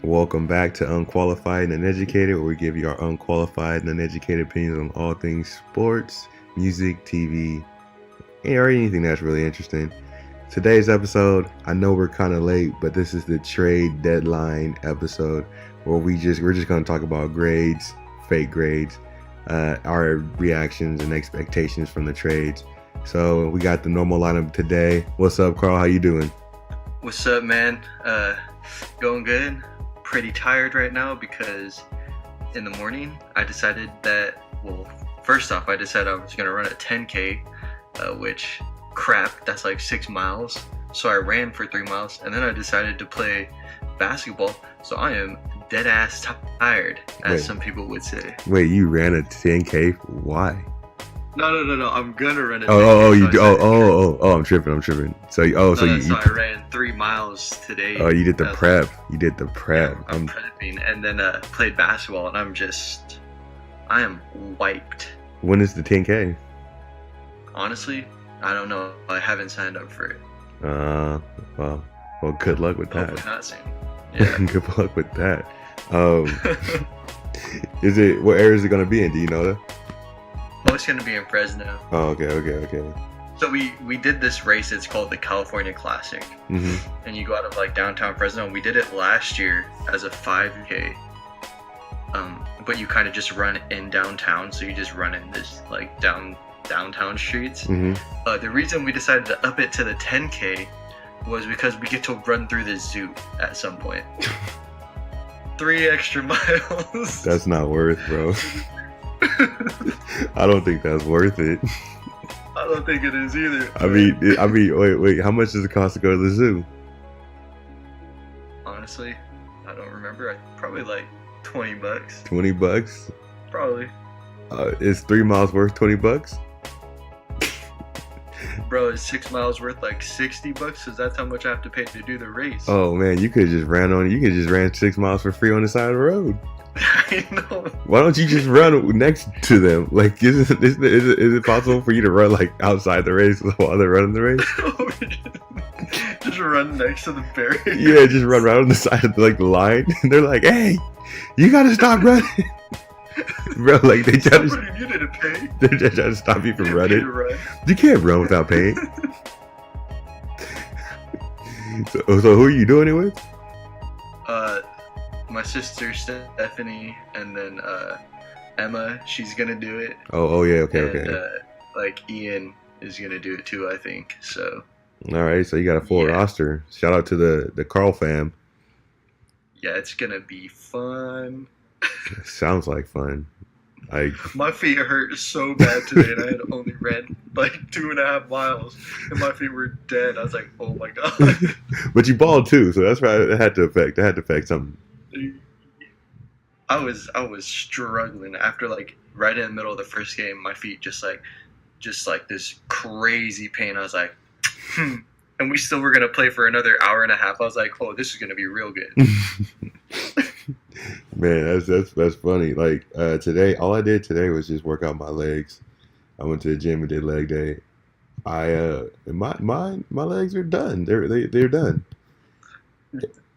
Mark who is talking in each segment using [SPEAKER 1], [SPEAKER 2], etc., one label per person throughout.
[SPEAKER 1] Welcome back to Unqualified and Uneducated, where we give you our unqualified and uneducated opinions on all things sports, music, TV, or anything that's really interesting. Today's episode, I know we're kind of late, but this is the trade deadline episode where we're just going to talk about grades, fake grades, our reactions and expectations from the trades. So we got the normal lineup today. What's up, Carl? How you doing?
[SPEAKER 2] What's up, man? Going good. Pretty tired right now because in the morning I decided that, first off, I decided I was going to run a 10K, which, crap, that's like 6 miles. So I ran for 3 miles, and then I decided to play basketball. So I am dead ass tired, as some people would say.
[SPEAKER 1] Wait, you ran a 10K? Why?
[SPEAKER 2] No. I'm gonna run a 10K.
[SPEAKER 1] I'm tripping. So
[SPEAKER 2] I ran 3 miles today.
[SPEAKER 1] Oh, you did the prep. You did the prep.
[SPEAKER 2] Yeah, I'm prepping, and then played basketball, and I am wiped.
[SPEAKER 1] When is the 10K?
[SPEAKER 2] Honestly, I don't know. I haven't signed up for it.
[SPEAKER 1] Well, good luck with that.
[SPEAKER 2] Hopefully not soon. Yeah.
[SPEAKER 1] Good luck with that. What area is it gonna be in? Do you know that?
[SPEAKER 2] Oh, it's gonna be in Fresno.
[SPEAKER 1] Oh, okay.
[SPEAKER 2] So we did this race. It's called the California Classic,
[SPEAKER 1] mm-hmm.
[SPEAKER 2] and you go out of like downtown Fresno. And we did it last year as a 5K. But you kind of just run in downtown, so you just run in this like downtown streets.
[SPEAKER 1] Mm-hmm.
[SPEAKER 2] The reason we decided to up it to the 10K was because we get to run through the zoo at some point. 3 extra miles.
[SPEAKER 1] That's not worth, bro. I don't think that's worth it.
[SPEAKER 2] I don't think it is either.
[SPEAKER 1] I mean, wait. How much does it cost to go to the zoo?
[SPEAKER 2] Honestly, I don't remember. Probably like $20.
[SPEAKER 1] $20?
[SPEAKER 2] Probably.
[SPEAKER 1] Is 3 miles worth $20?
[SPEAKER 2] Bro, is 6 miles worth like $60? Because that's how much I have to pay to do the race.
[SPEAKER 1] Oh man, you could just ran 6 miles for free on the side of the road.
[SPEAKER 2] I know.
[SPEAKER 1] Why don't you just run next to them? Like, is it possible for you to run like outside the race while they're running the race?
[SPEAKER 2] Just run next to the barrier.
[SPEAKER 1] Yeah, just run right on the side of the line. And they're like, "Hey, you gotta stop running, bro!" Like they try to stop you from running. You can't run without paying. So who are you doing it with?
[SPEAKER 2] My sister Stephanie, and then Emma, she's gonna do it.
[SPEAKER 1] Oh yeah, okay.
[SPEAKER 2] Like Ian is gonna do it too, I think. So.
[SPEAKER 1] All right, so you got a full roster. Shout out to the Carl fam.
[SPEAKER 2] Yeah, it's gonna be fun.
[SPEAKER 1] Sounds like fun.
[SPEAKER 2] My feet hurt so bad today, and I had only ran like 2.5 miles, and my feet were dead. I was like, oh my god.
[SPEAKER 1] But you balled too, so that's right. It had to affect something.
[SPEAKER 2] I was struggling after like right in the middle of the first game. My feet just like this crazy pain. I was like, and we still were gonna play for another hour and a half. I was like, oh, this is gonna be real good.
[SPEAKER 1] Man, that's funny. Like today, all I did today was just work out my legs. I went to the gym and did leg day. My legs are done. They're done.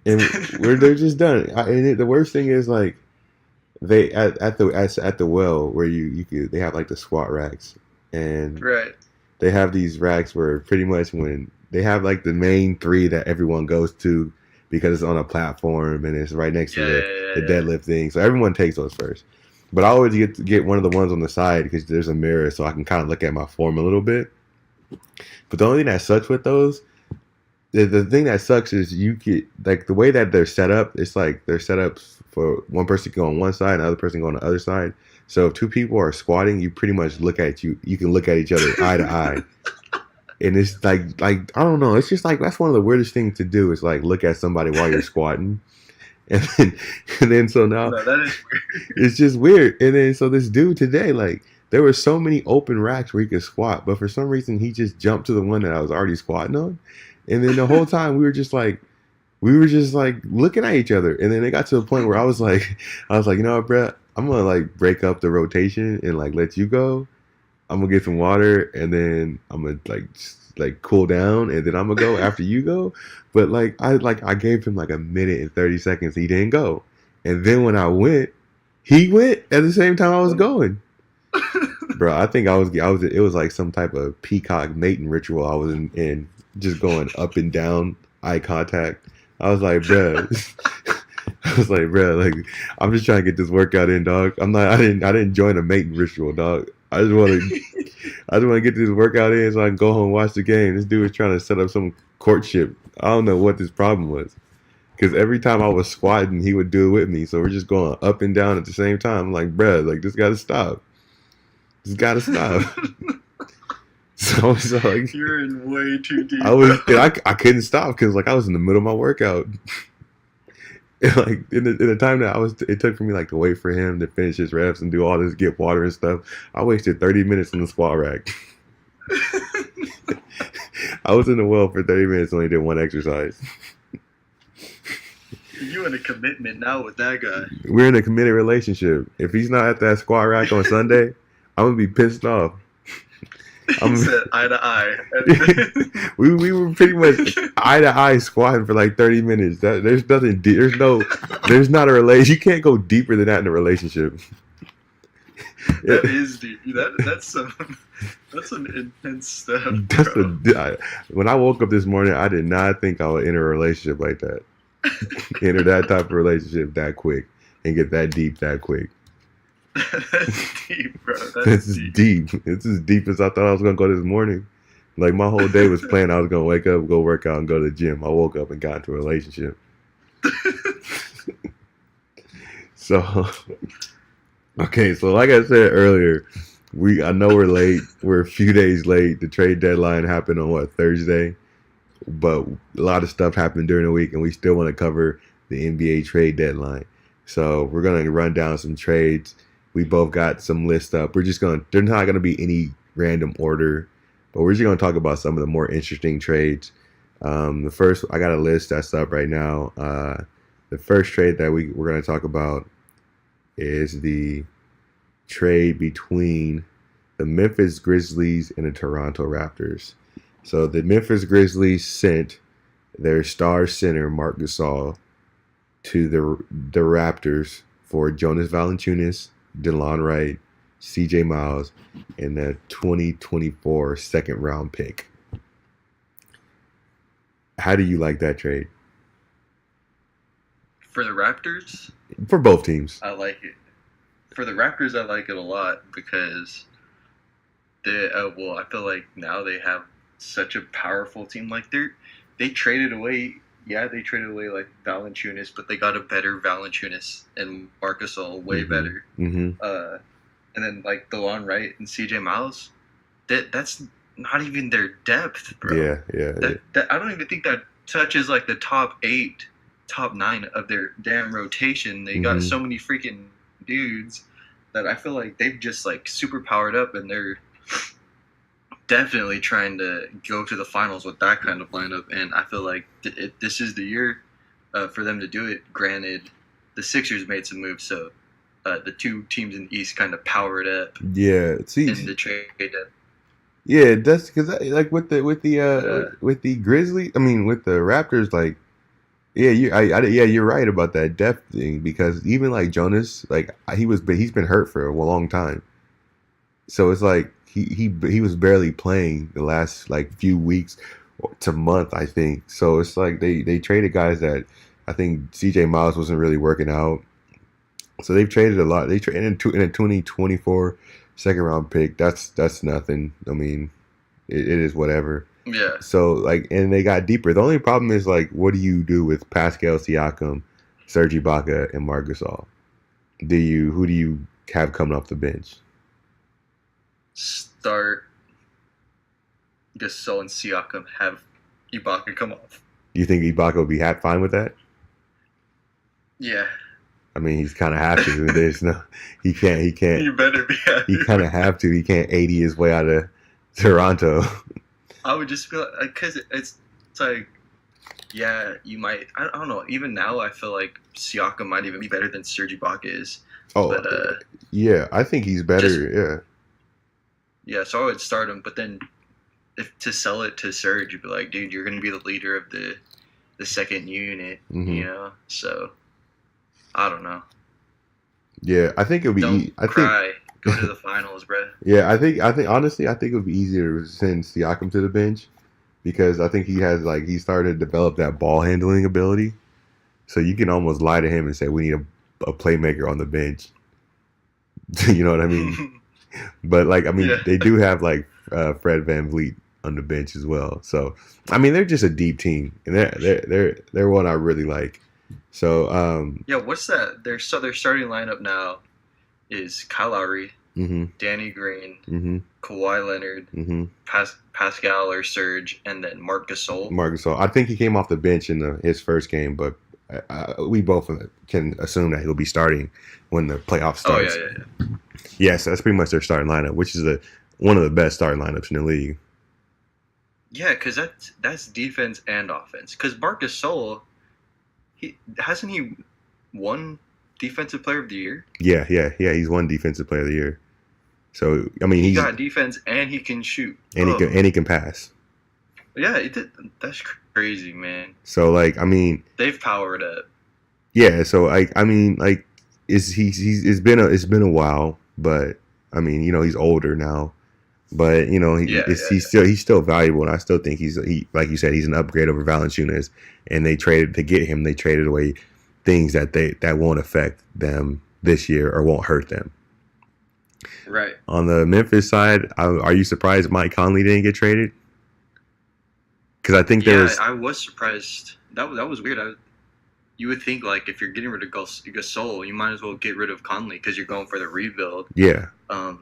[SPEAKER 1] And they're just done. The worst thing is like they at the well where they have like the squat racks, and
[SPEAKER 2] right.
[SPEAKER 1] They have these racks where pretty much when they have like the main 3 that everyone goes to because it's on a platform and it's right next to the deadlift thing, so everyone takes those first. But I always get one of the ones on the side because there's a mirror, so I can kind of look at my form a little bit. But the only thing that sucks with those. The thing that sucks is you get like the way that they're set up. It's like they're set up for one person to go on one side and the other person go on the other side. So if 2 people are squatting, you pretty much you can look at each other eye to eye. And it's like I don't know. It's just like that's one of the weirdest things to do is like look at somebody while you're squatting. And then so now
[SPEAKER 2] that is weird.
[SPEAKER 1] It's just weird. And then so this dude today, like there were so many open racks where he could squat, but for some reason he just jumped to the one that I was already squatting on. And then the whole time we were just like looking at each other. And then it got to a point where I was like, you know what, Brett, I'm gonna like break up the rotation and like let you go. I'm gonna get some water and then I'm gonna like like cool down, and then I'm gonna go after you go. But I gave him like a minute and 30 seconds. He didn't go, and then when I went, he went at the same time I was going. Bro, I think I was. It was like some type of peacock mating ritual. I was in just going up and down, eye contact. I was like, bro. Like I'm just trying to get this workout in, dog. I didn't join a mating ritual, dog. I just want to get this workout in so I can go home and watch the game. This dude was trying to set up some courtship. I don't know what this problem was. Because every time I was squatting, he would do it with me. So we're just going up and down at the same time. I'm like, bruh, like, this got to stop. This got to stop. So I was like,
[SPEAKER 2] you're in way too deep.
[SPEAKER 1] I couldn't stop because like I was in the middle of my workout. Like in the time that it took for me like to wait for him to finish his reps and do all this, get water and stuff. I wasted 30 minutes on the squat rack. I was in the well for 30 minutes, only did one exercise.
[SPEAKER 2] You in a commitment now with that guy.
[SPEAKER 1] We're in a committed relationship. If he's not at that squat rack on Sunday, I'm gonna be pissed off.
[SPEAKER 2] He said eye to eye.
[SPEAKER 1] we were pretty much eye to eye squatting for like 30 minutes. There's nothing deep. There's not a relation. You can't go deeper than that in a relationship.
[SPEAKER 2] That is deep. That's some intense stuff.
[SPEAKER 1] When I woke up this morning, I did not think I would enter a relationship like that. Enter that type of relationship that quick and get that deep that quick.
[SPEAKER 2] That's deep, bro.
[SPEAKER 1] That's deep. It's as deep as I thought I was gonna go this morning. Like my whole day was planned. I was gonna wake up, go work out, and go to the gym. I woke up and got into a relationship. So, okay. So like I said earlier, I know we're late. We're a few days late. The trade deadline happened on Thursday, but a lot of stuff happened during the week, and we still want to cover the NBA trade deadline. So we're gonna run down some trades. We both got some lists up. They're not going to be any random order, but we're just going to talk about some of the more interesting trades. The first, I got a list that's up right now. The first trade that we're going to talk about is the trade between the Memphis Grizzlies and the Toronto Raptors. So the Memphis Grizzlies sent their star center, Marc Gasol, to the Raptors for Jonas Valanciunas, DeLon Wright, CJ Miles, and the 2024 second round pick. How do you like that trade?
[SPEAKER 2] For the Raptors?
[SPEAKER 1] For both teams.
[SPEAKER 2] I like it. For the Raptors, I like it a lot because I feel like now they have such a powerful team. Like they traded away. Yeah, they traded away like Valanciunas, but they got a better Valanciunas and Marc Gasol, way better.
[SPEAKER 1] Mm-hmm.
[SPEAKER 2] And then like DeLon Wright and CJ Miles, that's not even their depth, bro.
[SPEAKER 1] Yeah.
[SPEAKER 2] I don't even think that touches like the top 8, top 9 of their damn rotation. They got so many freaking dudes that I feel like they've just like super powered up, and they're definitely trying to go to the finals with that kind of lineup, and I feel like this is the year for them to do it. Granted, the Sixers made some moves, so the two teams in the East kind of powered up.
[SPEAKER 1] Yeah,
[SPEAKER 2] in the trade.
[SPEAKER 1] Yeah, that's because like with the Grizzlies, I mean with the Raptors, like you're right about that depth thing, because even like Jonas, like he's been hurt for a long time, so it's like. He was barely playing the last like few weeks to month, I think. So it's like they traded guys that I think CJ Miles wasn't really working out. So they've traded a lot. They traded in a 2024 second round pick. That's nothing. I mean, it is whatever.
[SPEAKER 2] Yeah.
[SPEAKER 1] So like, and they got deeper. The only problem is like, what do you do with Pascal Siakam, Serge Ibaka, and Marc Gasol? Who do you have coming off the bench?
[SPEAKER 2] Start Gasol and Siakam, have Ibaka come off.
[SPEAKER 1] You think Ibaka would be fine with that?
[SPEAKER 2] Yeah.
[SPEAKER 1] I mean, he's kind of have to. There's no, he can't.
[SPEAKER 2] You better be happy.
[SPEAKER 1] He kind of have to. He can't 80 his way out of Toronto.
[SPEAKER 2] I would just feel like, because it's like, yeah, you might. I don't know. Even now, I feel like Siakam might even be better than Serge Ibaka is.
[SPEAKER 1] Oh, but, yeah, I think he's better. Yeah.
[SPEAKER 2] Yeah, so I would start him, but then if to sell it to Serge, you'd be like, dude, you're gonna be the leader of the second unit, you know. So I don't know.
[SPEAKER 1] Yeah, I think it would be.
[SPEAKER 2] Don't cry. Go to the finals, bro.
[SPEAKER 1] Yeah, I think honestly, I think it would be easier to send Siakam to the bench because I think he started to develop that ball handling ability. So you can almost lie to him and say we need a playmaker on the bench. You know what I mean? But they do have Fred VanVleet on the bench as well. So I mean, they're just a deep team, and they're one I really like. So
[SPEAKER 2] what's that? Their starting lineup now is Kyle Lowry, Danny Green, Kawhi Leonard, Pascal or Serge, and then Marc Gasol.
[SPEAKER 1] I think he came off the bench in his first game, but we both can assume that he'll be starting when the playoffs starts.
[SPEAKER 2] Oh yeah.
[SPEAKER 1] Yes, that's pretty much their starting lineup, which is one of the best starting lineups in the league.
[SPEAKER 2] Yeah, because that's defense and offense. Because Marc Gasol, hasn't he won Defensive Player of the Year?
[SPEAKER 1] Yeah. He's won Defensive Player of the Year. So I mean,
[SPEAKER 2] he got defense and he can shoot,
[SPEAKER 1] and he can pass.
[SPEAKER 2] Yeah, that's crazy, man.
[SPEAKER 1] So they've
[SPEAKER 2] powered up.
[SPEAKER 1] Yeah, so it's been a while, but I mean, he's older now, but he's still valuable, and I still think he's like you said, he's an upgrade over Valanciunas, and they traded away things that won't affect them this year or won't hurt them.
[SPEAKER 2] Right.
[SPEAKER 1] On the Memphis side, are you surprised Mike Conley didn't get traded? Because I think
[SPEAKER 2] I was surprised. That was weird. You would think if you're getting rid of Gasol, you might as well get rid of Conley because you're going for the rebuild.
[SPEAKER 1] Yeah.
[SPEAKER 2] But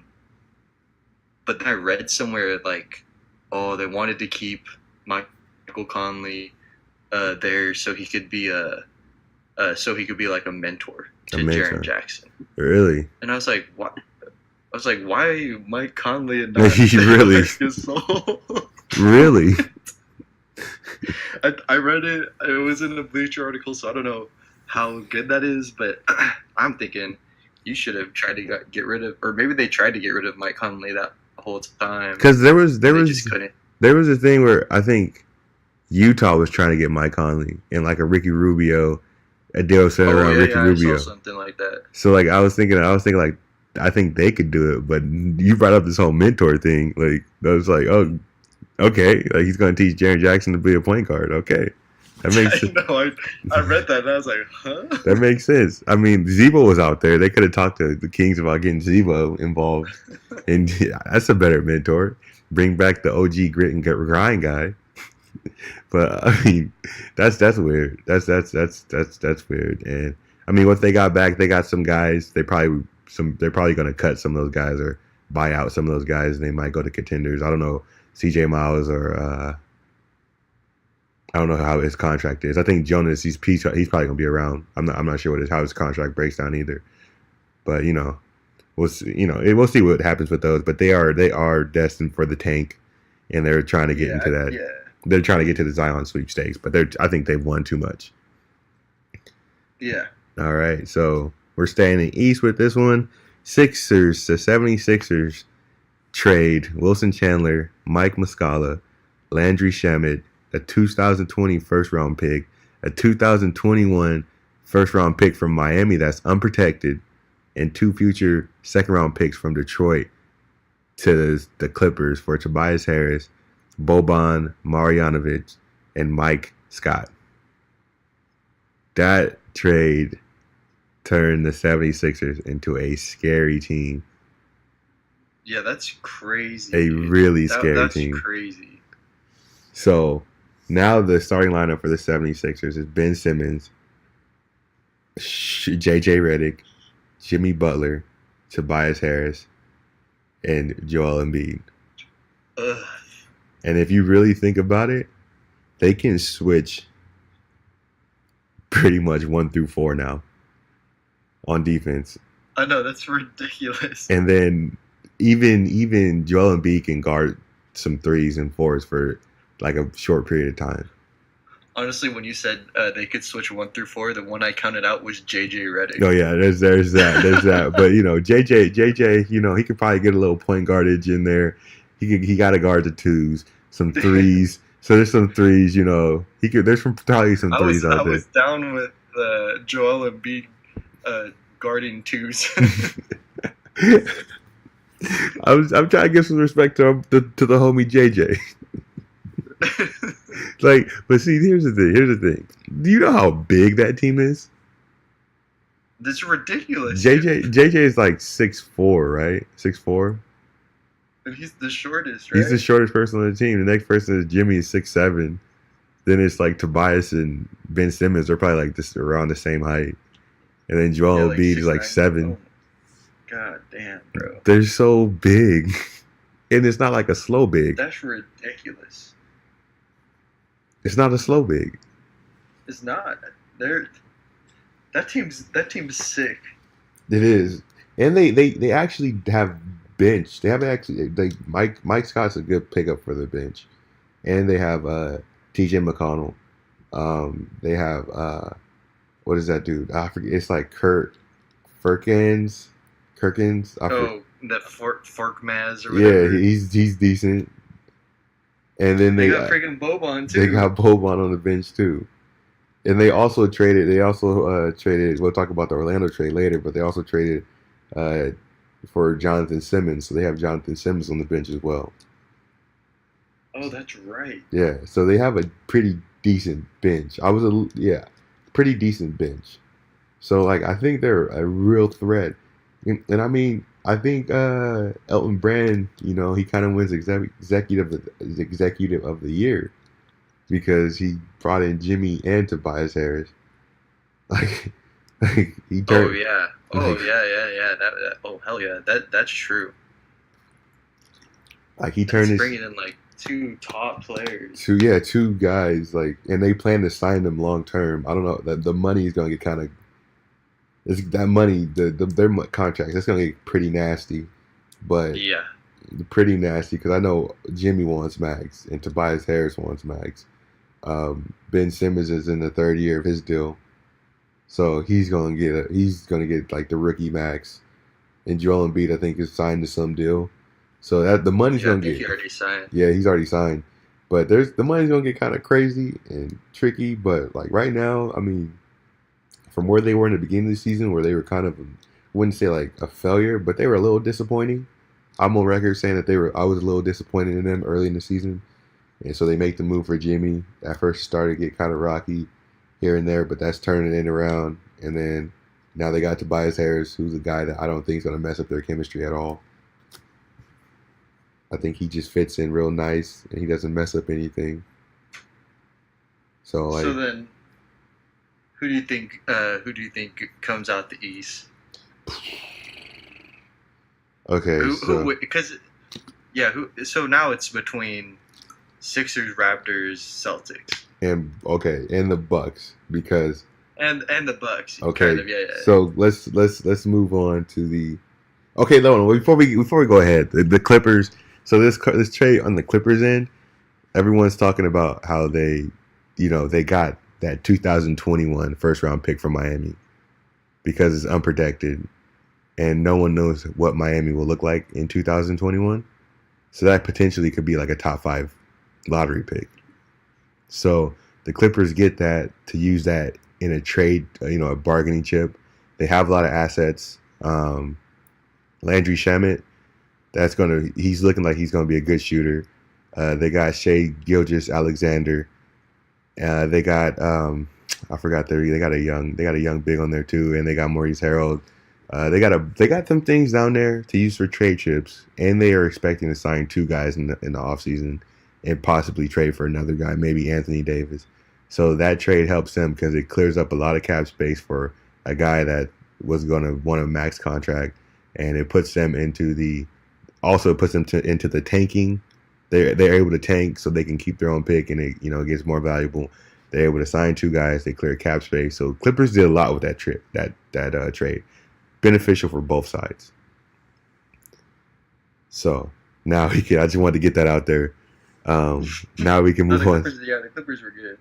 [SPEAKER 2] then I read somewhere they wanted to keep Michael Conley there so he could be a mentor to Jaren Jackson.
[SPEAKER 1] Really?
[SPEAKER 2] And I was like, what? I was like, why Mike Conley and not
[SPEAKER 1] really?
[SPEAKER 2] Gasol?
[SPEAKER 1] Really?
[SPEAKER 2] I read it. It was in a Bleacher article, so I don't know how good that is. But I'm thinking you should have tried to get rid of, or maybe they tried to get rid of Mike Conley that whole time.
[SPEAKER 1] Because there was a thing where I think Utah was trying to get Mike Conley and a Ricky Rubio, a deal set around Ricky Rubio,
[SPEAKER 2] I saw something like that.
[SPEAKER 1] So I was thinking I think they could do it, but you brought up this whole mentor thing. I was like, oh. Okay, he's going to teach Jaren Jackson to be a point guard. Okay, that makes sense.
[SPEAKER 2] I read that and I was like, huh?
[SPEAKER 1] That makes sense. I mean, Zebo was out there. They could have talked to the Kings about getting Zebo involved, and that's a better mentor. Bring back the OG grit and grind guy. But I mean, that's weird. That's weird. And I mean, what they got back, they got some guys. They're probably going to cut some of those guys or buy out some of those guys, and they might go to contenders. I don't know. CJ Miles or I don't know how his contract is. I think Jonas, he's probably gonna be around. I'm not sure how his contract breaks down either. But we'll see what happens with those. But they are destined for the tank, and they're trying to get into that. Yeah. They're trying to get to the Zion sweepstakes, but I think they've won too much.
[SPEAKER 2] Yeah.
[SPEAKER 1] All right, so we're staying in the East with this one. Sixers, the 76ers. Trade Wilson Chandler, Mike Muscala, Landry Shamet, a 2020 first-round pick, a 2021 first-round pick from Miami that's unprotected, and 2 future second-round picks from Detroit to the Clippers for Tobias Harris, Boban Marjanovic, and Mike Scott. That trade turned the 76ers into a scary team.
[SPEAKER 2] Yeah, that's crazy.
[SPEAKER 1] A really scary team.
[SPEAKER 2] That's crazy.
[SPEAKER 1] So, now the starting lineup for the 76ers is Ben Simmons, JJ Redick, Jimmy Butler, Tobias Harris, and Joel Embiid.
[SPEAKER 2] Ugh.
[SPEAKER 1] And if you really think about it, they can switch pretty much 1 through 4 now on defense.
[SPEAKER 2] I know, that's ridiculous.
[SPEAKER 1] And then even Joel Embiid can guard some 3s and 4s for a short period of time.
[SPEAKER 2] Honestly, when you said they could switch 1 through 4, the one I counted out was JJ Redick.
[SPEAKER 1] Oh yeah, there's that. But JJ, he could probably get a little point guardage in there. He got to guard the 2s. some threes. So there's some threes, you know. There's probably some threes out
[SPEAKER 2] I
[SPEAKER 1] there.
[SPEAKER 2] was down with Joel Embiid guarding twos.
[SPEAKER 1] I'm trying to give some respect to the homie JJ. Like, but see, here's the thing. Do you know how big that team is?
[SPEAKER 2] This is ridiculous.
[SPEAKER 1] JJ is like 6'4", right? 6'4".
[SPEAKER 2] And he's the shortest, right?
[SPEAKER 1] He's the shortest person on the team. The next person is Jimmy, is 6'7". Then it's like Tobias and Ben Simmons are probably like this around the same height. And then Joel Embiid is like 7.
[SPEAKER 2] Oh, God damn, bro.
[SPEAKER 1] They're so big. And it's not like a slow big.
[SPEAKER 2] That's ridiculous.
[SPEAKER 1] It's not a slow big.
[SPEAKER 2] It's not. That team's sick.
[SPEAKER 1] It is. And they actually have bench. Mike Scott's a good pickup for the bench. And they have TJ McConnell. They have what is that dude? I forget. It's like Kirkins.
[SPEAKER 2] The Forkmaz or whatever.
[SPEAKER 1] Yeah, he's decent. And then
[SPEAKER 2] they got freaking Boban too.
[SPEAKER 1] They got Boban on the bench too. And they also traded. We'll talk about the Orlando trade later, but they also traded for Jonathan Simmons. So they have Jonathan Simmons on the bench as well.
[SPEAKER 2] Oh, that's right.
[SPEAKER 1] Yeah, so they have a pretty decent bench. Pretty decent bench. So like, I think they're a real threat. And I mean, I think Elton Brand, you know, he kind of wins executive of the year because he brought in Jimmy and Tobias Harris. Like he turned.
[SPEAKER 2] Oh yeah. Yeah. Oh hell yeah. That's true.
[SPEAKER 1] Like he turned.
[SPEAKER 2] Bringing in like 2 top players.
[SPEAKER 1] Two guys, like, and they plan to sign them long term. I don't know that the money is gonna get kind of. That money, their contracts, that's gonna get pretty nasty, but
[SPEAKER 2] yeah,
[SPEAKER 1] pretty nasty because I know Jimmy wants max and Tobias Harris wants max. Ben Simmons is in the 3rd year of his deal, so he's gonna get like the rookie max, and Joel Embiid I think is signed to some deal, so that the money's gonna get.
[SPEAKER 2] He already signed.
[SPEAKER 1] Yeah, he's already signed, but the money's gonna get kind of crazy and tricky. But like right now, I mean. From where they were in the beginning of the season, where they were kind of, wouldn't say like a failure, but they were a little disappointing. I'm on record saying that I was a little disappointed in them early in the season. And so they make the move for Jimmy. At first started to get kind of rocky here and there, but that's turning it around. And then now they got Tobias Harris, who's a guy that I don't think is going to mess up their chemistry at all. I think he just fits in real nice, and he doesn't mess up anything. So
[SPEAKER 2] then, who do you think comes out the East?
[SPEAKER 1] Okay,
[SPEAKER 2] so now it's between Sixers, Raptors, Celtics,
[SPEAKER 1] and the Bucks because
[SPEAKER 2] and the Bucks.
[SPEAKER 1] Okay,
[SPEAKER 2] kind of, yeah.
[SPEAKER 1] So let's move on to the. Okay, no, before we go ahead, the Clippers. So this trade on the Clippers end, everyone's talking about how they got that 2021 first round pick from Miami because it's unprotected and no one knows what Miami will look like in 2021. So that potentially could be like a top 5 lottery pick. So the Clippers get that to use that in a trade, a bargaining chip. They have a lot of assets. Landry Shamet, he's looking like he's going to be a good shooter. They got Shai Gilgeous-Alexander. They got I forgot they got a young big on there too, and they got Maurice Harrell. They got some things down there to use for trade chips, and they are expecting to sign 2 guys in the offseason and possibly trade for another guy, maybe Anthony Davis. So that trade helps them because it clears up a lot of cap space for a guy that was going to want a max contract, and it puts them into the tanking. They're able to tank so they can keep their own pick, and it gets more valuable. They're able to sign 2 guys. They clear cap space. So Clippers did a lot with that trade, beneficial for both sides. So now I just wanted to get that out there. Now we can move on.
[SPEAKER 2] The Clippers were good.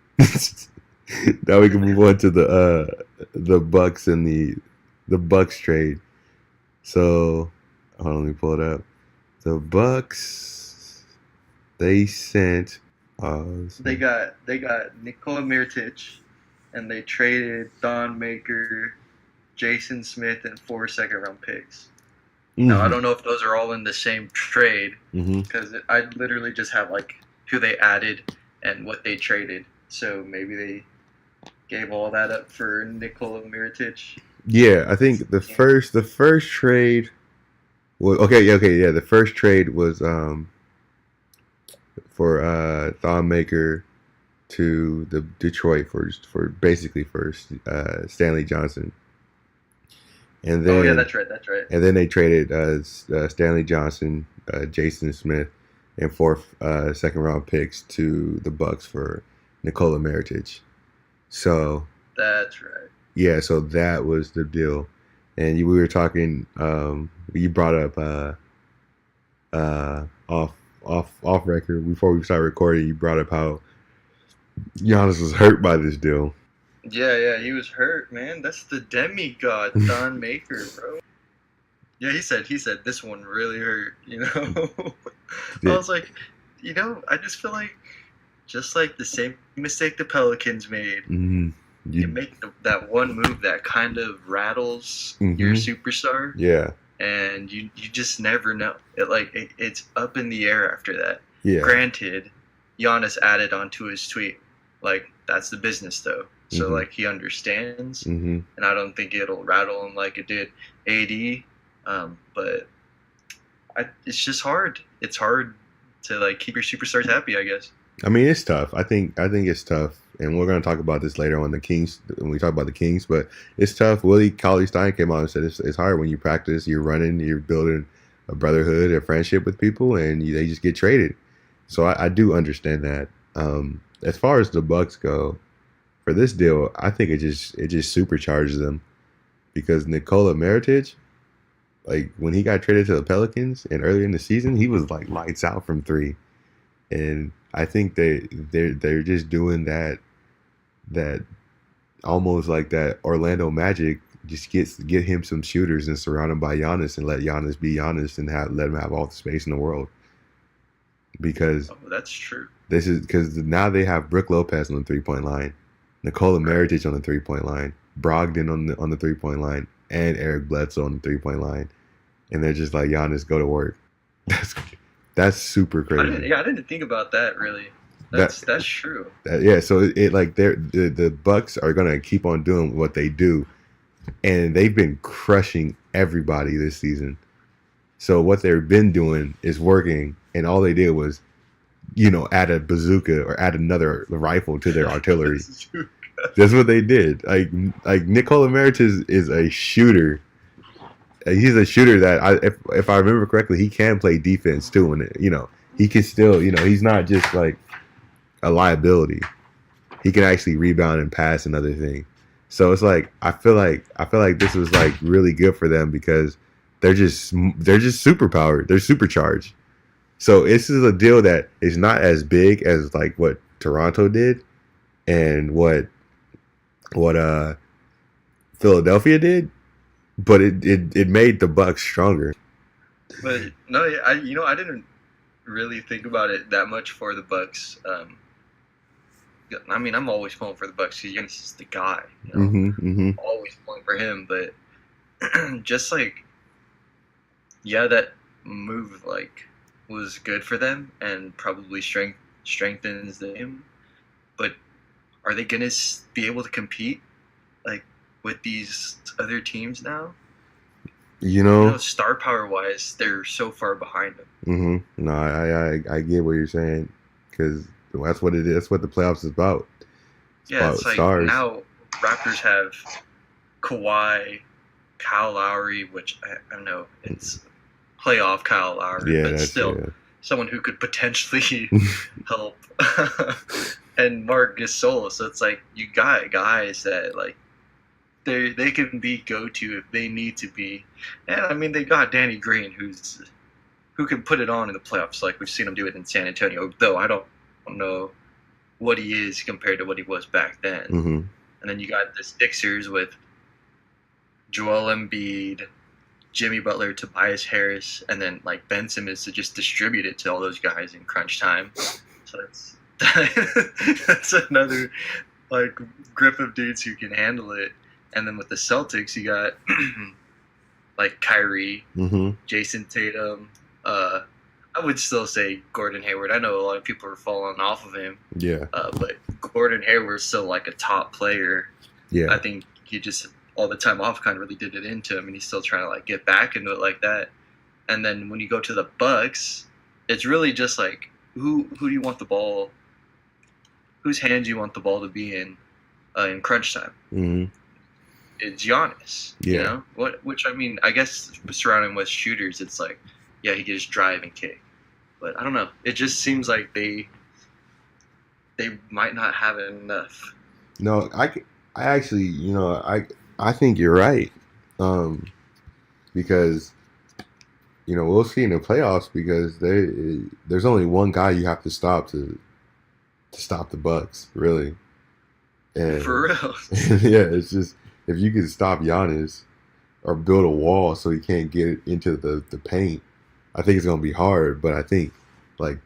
[SPEAKER 1] Now we can move on to the Bucks and the Bucks trade. So hold on, let me pull it up. The Bucks. They sent.
[SPEAKER 2] They got Nikola Mirotic, and they traded Don Maker, Jason Smith, and 4 second-round picks. Now I don't know if those are all in the same trade because I literally just have like who they added and what they traded. So maybe they gave all that up for Nikola Mirotic.
[SPEAKER 1] Yeah, I think the first trade was okay. The first trade was for Thon Maker to the Detroit for basically for Stanley Johnson. And then,
[SPEAKER 2] that's right.
[SPEAKER 1] And then they traded Stanley Johnson, Jason Smith, and 4 second-round picks to the Bucks for Nikola Mirotic. So
[SPEAKER 2] that's right.
[SPEAKER 1] Yeah, so that was the deal. And we were talking. You brought up off record before we started recording. You brought up how Giannis was hurt by this deal.
[SPEAKER 2] Yeah, he was hurt, man. That's the demigod, Don Maker, bro. Yeah, he said this one really hurt, you know. I was like, you know, I just feel like just like the same mistake the Pelicans made. You make that one move that kind of rattles your superstar.
[SPEAKER 1] Yeah.
[SPEAKER 2] And you just never know. It's up in the air after that.
[SPEAKER 1] Yeah.
[SPEAKER 2] Granted, Giannis added onto his tweet, like, that's the business though. So like he understands, and I don't think it'll rattle him like it did AD. But it's just hard. It's hard to like keep your superstars happy, I guess.
[SPEAKER 1] I mean, it's tough. I think it's tough, and we're going to talk about this later on the Kings when we talk about the Kings. But it's tough. Willie Cauley-Stein came out and said it's hard when you practice, you're running, you're building a brotherhood, a friendship with people, and they just get traded. So I do understand that. As far as the Bucks go, for this deal, I think it just supercharges them because Nikola Mirotic, like when he got traded to the Pelicans and earlier in the season, he was like lights out from 3, and I think they're just doing that almost like that Orlando Magic just get him some shooters and surround him by Giannis and let Giannis be Giannis and let him have all the space in the world. Because
[SPEAKER 2] that's true.
[SPEAKER 1] This is because now they have Brook Lopez on the 3-point line, Nikola Mirotic on the 3-point line, Brogdon on the 3-point line, and Eric Bledsoe on the 3-point line, and they're just like, Giannis, go to work. That's super crazy.
[SPEAKER 2] I didn't think about that really. That's true.
[SPEAKER 1] So the Bucks are gonna keep on doing what they do, and they've been crushing everybody this season. So what they've been doing is working, and all they did was, add a bazooka or add another rifle to their artillery. That's what they did. Like Nikola Mirotic is a shooter. He's a shooter that if I remember correctly, he can play defense too, and he can still, he's not just like a liability. He can actually rebound and pass and other thing. So it's like I feel like this was like really good for them because they're just superpowered. They're supercharged. So this is a deal that is not as big as like what Toronto did and what Philadelphia did, but it made the Bucks stronger.
[SPEAKER 2] But no, I didn't really think about it that much for the Bucks. I mean, I'm always pulling for the Bucks because Giannis is the guy. Always pulling for him, but just like, yeah, that move like was good for them and probably strengthens them. But are they gonna be able to compete like with these other teams now? Star power wise, they're so far behind them.
[SPEAKER 1] No, I get what you're saying because that's what it is. That's what the playoffs is about.
[SPEAKER 2] It's like stars. Now Raptors have Kawhi, Kyle Lowry, which I don't know, it's playoff Kyle Lowry, but still someone who could potentially help. And Mark Gasol, so it's like you got guys that like they can be go-to if they need to be. And I mean they got Danny Green who can put it on in the playoffs like we've seen him do it in San Antonio, though I don't know what he is compared to what he was back then. And then you got the Sixers with Joel Embiid, Jimmy Butler, Tobias Harris, and then like Ben Simmons to just distribute it to all those guys in crunch time. So that's another like grip of dudes who can handle it. And then with the Celtics, you got like Kyrie, Jason Tatum. I would still say Gordon Hayward. I know a lot of people are falling off of him.
[SPEAKER 1] Yeah.
[SPEAKER 2] But Gordon Hayward's still like a top player.
[SPEAKER 1] Yeah.
[SPEAKER 2] I think he just all the time off kind of really did it into him, and he's still trying to like get back into it like that. And then when you go to the Bucks, it's really just like who do you want the ball? Whose hands you want the ball to be in crunch time?
[SPEAKER 1] Mm-hmm.
[SPEAKER 2] It's Giannis.
[SPEAKER 1] Yeah.
[SPEAKER 2] You know which I mean, I guess surrounding with shooters, it's like yeah, he can just drive and kick. But I don't know. It just seems like they might not have enough.
[SPEAKER 1] No, I actually, I think you're right. Because, we'll see in the playoffs because there's only one guy you have to stop to stop the Bucks, really. And,
[SPEAKER 2] for real.
[SPEAKER 1] Yeah, it's just if you can stop Giannis or build a wall so he can't get into the paint, I think it's gonna be hard. But I think the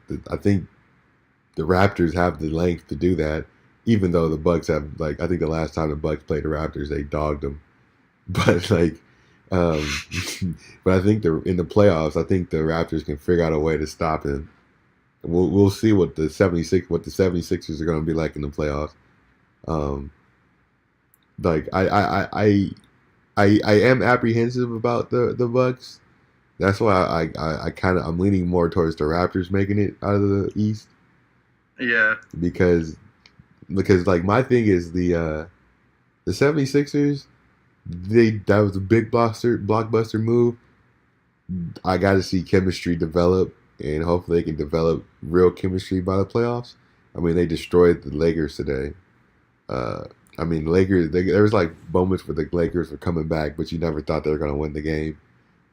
[SPEAKER 1] Raptors have the length to do that. Even though the Bucks have, I think the last time the Bucks played the Raptors, they dogged them. But but I think in the playoffs, I think the Raptors can figure out a way to stop him. We'll see what the 76ers are going to be like in the playoffs. I am apprehensive about the Bucks. That's why I'm leaning more towards the Raptors making it out of the East.
[SPEAKER 2] Yeah.
[SPEAKER 1] Because my thing is the 76ers, that was a big blockbuster move. I got to see chemistry develop, and hopefully they can develop real chemistry by the playoffs. I mean, they destroyed the Lakers today. Lakers. There was moments where the Lakers were coming back, but you never thought they were going to win the game,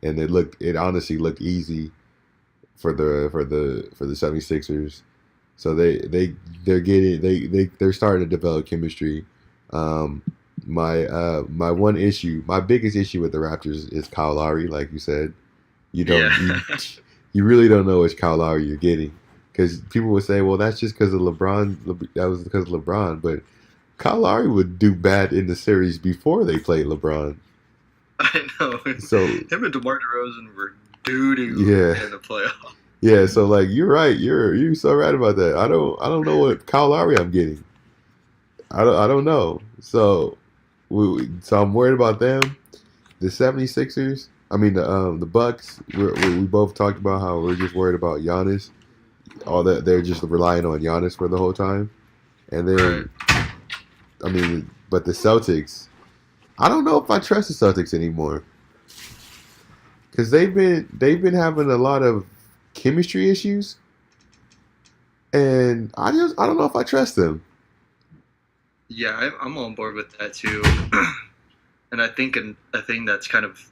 [SPEAKER 1] and it honestly looked easy for the 76ers. So they're starting to develop chemistry. My biggest issue with the Raptors is Kyle Lowry, like you said. You really don't know which Kyle Lowry you're getting, because people would say, well, that's just because of LeBron. That was because of LeBron, but Kyle Lowry would do bad in the series before they played LeBron.
[SPEAKER 2] I know.
[SPEAKER 1] So
[SPEAKER 2] him and DeMar DeRozan were doo-doo in the playoffs.
[SPEAKER 1] Yeah, so you're right. You're so right about that. I don't know what Kyle Lowry I'm getting. I don't know. So I'm worried about them. The 76ers. I mean the Bucks. We both talked about how we're just worried about Giannis. All that they're just relying on Giannis for the whole time. And then but the Celtics. I don't know if I trust the Celtics anymore. Because they've been having a lot of chemistry issues, and I don't know if I trust them.
[SPEAKER 2] Yeah, I'm on board with that too. And I think a thing that's kind of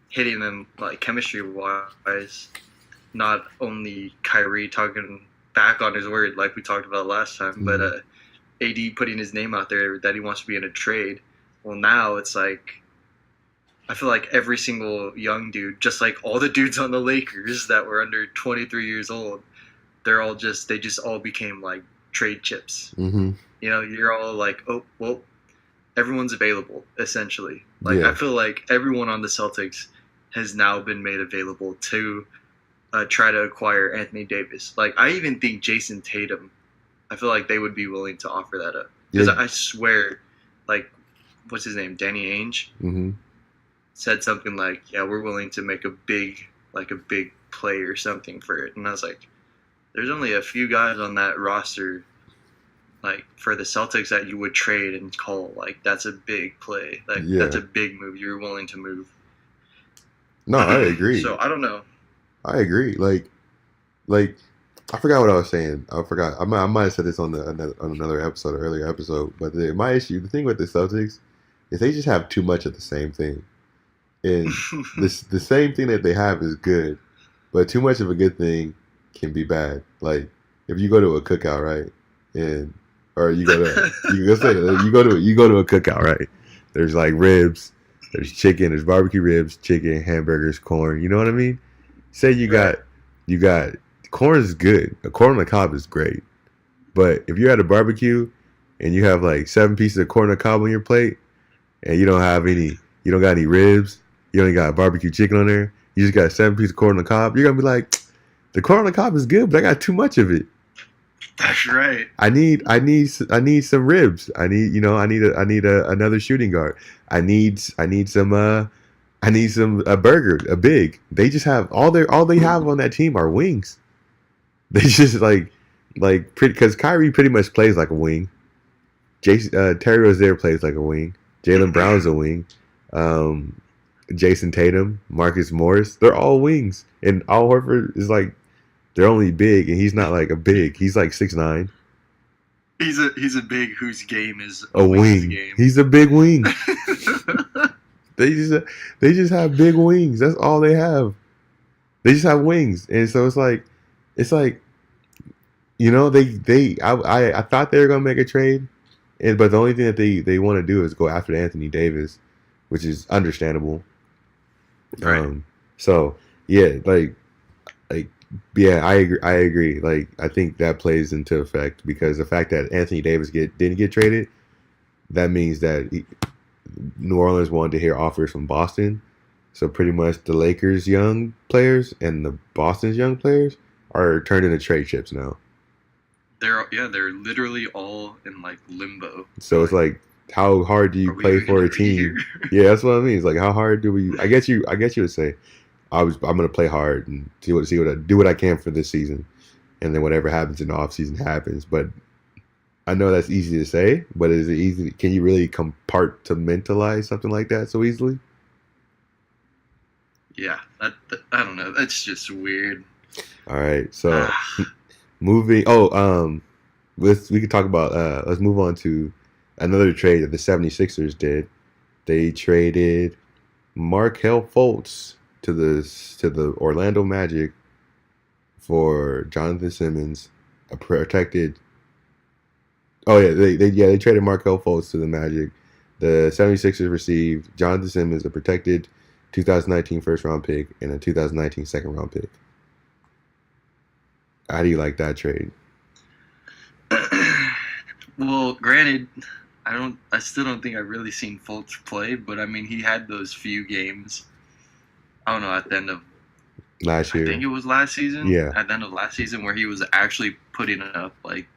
[SPEAKER 2] hitting them chemistry wise, not only Kyrie talking back on his word like we talked about last time, but AD putting his name out there that he wants to be in a trade. Well, now it's I feel like every single young dude, just like all the dudes on the Lakers that were under 23 years old, they just all became trade chips. Mm-hmm. You're all oh, well, everyone's available, essentially. I feel like everyone on the Celtics has now been made available to try to acquire Anthony Davis. I even think Jason Tatum, I feel like they would be willing to offer that up. Because I swear, what's his name? Danny Ainge? Mm-hmm. Said something yeah, we're willing to make a big play or something for it. And I was there's only a few guys on that roster, for the Celtics that you would trade and call, that's a big play. That's a big move. You're willing to move.
[SPEAKER 1] No, I agree.
[SPEAKER 2] So, I don't know.
[SPEAKER 1] I agree. I forgot what I was saying. I forgot. I might have said this on another episode, or earlier episode. But the thing with the Celtics is they just have too much of the same thing. And the same thing that they have is good, but too much of a good thing can be bad. If you go to a cookout, right, you go to a cookout, right, there's ribs, There's chicken, there's barbecue ribs, chicken, hamburgers, corn. You know what I mean? Say you got corn is good. A corn on the cob is great. But if you're at a barbecue and you have like 7 pieces of corn on the cob on your plate and you don't got any ribs, you only got barbecue chicken on there, you just got 7 pieces of corn on the cob, you're gonna be like, the corn on the cob is good, but I got too much of it.
[SPEAKER 2] That's right.
[SPEAKER 1] I need some ribs. I need another shooting guard. I need some a burger, a big. They just have all they have on that team are wings. They just because Kyrie pretty much plays like a wing. Terry Rozier plays like a wing. Jaylen Brown's a wing. Jason Tatum, Marcus Morris, they're all wings. And Al Horford is like, they're only big, and he's not like a big. He's like 6'9".
[SPEAKER 2] He's a big whose game is
[SPEAKER 1] a wing. Game. He's a big wing. They just have big wings. That's all they have. They just have wings, and so it's like, you know, I thought they were gonna make a trade, but the only thing that they want to do is go after Anthony Davis, which is understandable.
[SPEAKER 2] Right.
[SPEAKER 1] So yeah, yeah, I agree. Like, I think that plays into effect because the fact that Anthony Davis didn't get traded, that means that New Orleans wanted to hear offers from Boston. So pretty much the Lakers' young players and the Boston's young players are turned into trade chips now.
[SPEAKER 2] They're literally all in like limbo.
[SPEAKER 1] So it's like, how hard do you play for a team? Yeah, that's what I mean. It's like, how hard do we? I guess you would say, I'm gonna play hard and do what I can for this season, and then whatever happens in the off season happens. But I know that's easy to say, but is it easy? Can you really compartmentalize something like that so easily?
[SPEAKER 2] Yeah, I don't know. That's just weird.
[SPEAKER 1] All right, so moving. We could talk about. Let's move on to another trade that the 76ers did. They traded Markell Fultz to the Orlando Magic for Jonathan Simmons, a protected. Oh yeah, they traded Markell Fultz to the Magic. The 76ers received Jonathan Simmons, a protected 2019 first round pick and a 2019 second round pick. How do you like that trade?
[SPEAKER 2] Well, granted, I still don't think I've really seen Fultz play, but I mean, he had those few games. I don't know, at the end of
[SPEAKER 1] last year.
[SPEAKER 2] I think it was last season.
[SPEAKER 1] Yeah.
[SPEAKER 2] At the end of last season, where he was actually putting up like